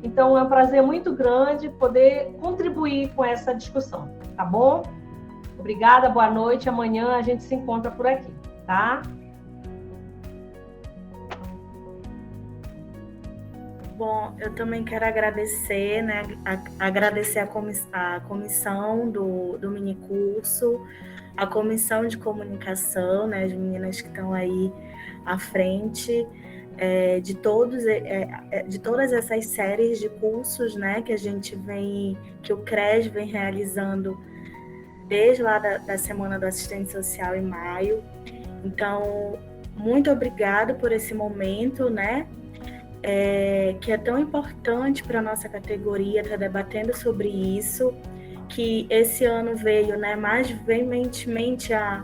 Speaker 2: Então, é um prazer muito grande poder contribuir com essa discussão, tá bom? Obrigada, boa noite. Amanhã a gente se encontra por aqui, tá?
Speaker 3: Bom, eu também quero agradecer, né? Agradecer a comissão do minicurso, a comissão de comunicação, né? As meninas que estão aí à frente, de todas essas séries de cursos, né? Que o CRES vem realizando desde lá da Semana do Assistente Social em maio. Então, muito obrigada por esse momento, né? Que é tão importante para a nossa categoria estar debatendo sobre isso, que esse ano veio, né, mais veementemente a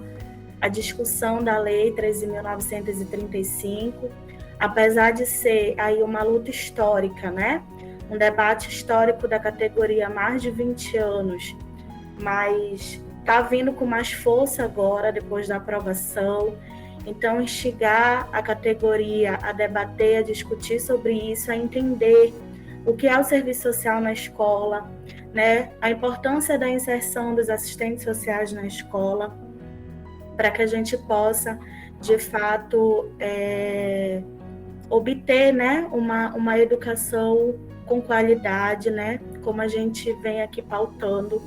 Speaker 3: discussão da Lei 13.935, apesar de ser aí uma luta histórica, né, um debate histórico da categoria há mais de 20 anos, mas está vindo com mais força agora, depois da aprovação. Então, instigar a categoria a debater, a discutir sobre isso, a entender o que é o serviço social na escola, né? A importância da inserção dos assistentes sociais na escola, para que a gente possa, de fato, obter, né, uma educação com qualidade, né? Como a gente vem aqui pautando,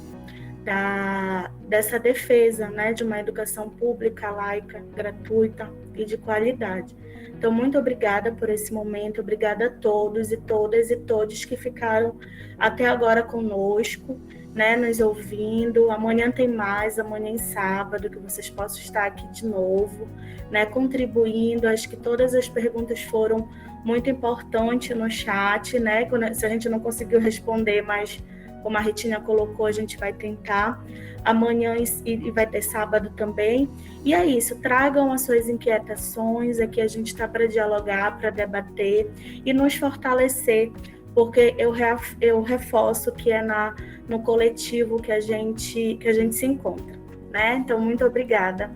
Speaker 3: dessa defesa, né, de uma educação pública, laica, gratuita e de qualidade. Então, muito obrigada por esse momento, obrigada a todos e todas e todos que ficaram até agora conosco, né, nos ouvindo. Amanhã tem mais, amanhã em sábado, que vocês possam estar aqui de novo, né, contribuindo. Acho que todas as perguntas foram muito importantes no chat, né? Se a gente não conseguiu responder, mas como a Ritinha colocou, a gente vai tentar. Amanhã e vai ter sábado também. E é isso, tragam as suas inquietações, aqui a gente está para dialogar, para debater e nos fortalecer, porque eu reforço que é no coletivo que a gente se encontra, né? Então, muito obrigada.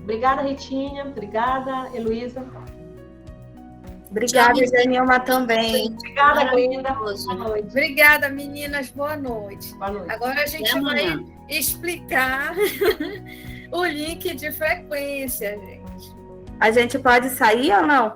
Speaker 2: Obrigada, Ritinha. Obrigada, Heloísa.
Speaker 3: Obrigada, Janilma, também.
Speaker 2: Obrigada, Glenda.
Speaker 4: Boa
Speaker 2: noite.
Speaker 1: Obrigada, meninas. Boa noite.
Speaker 2: Boa noite.
Speaker 1: Agora a gente vai explicar o link de frequência, gente.
Speaker 3: A gente pode sair ou não?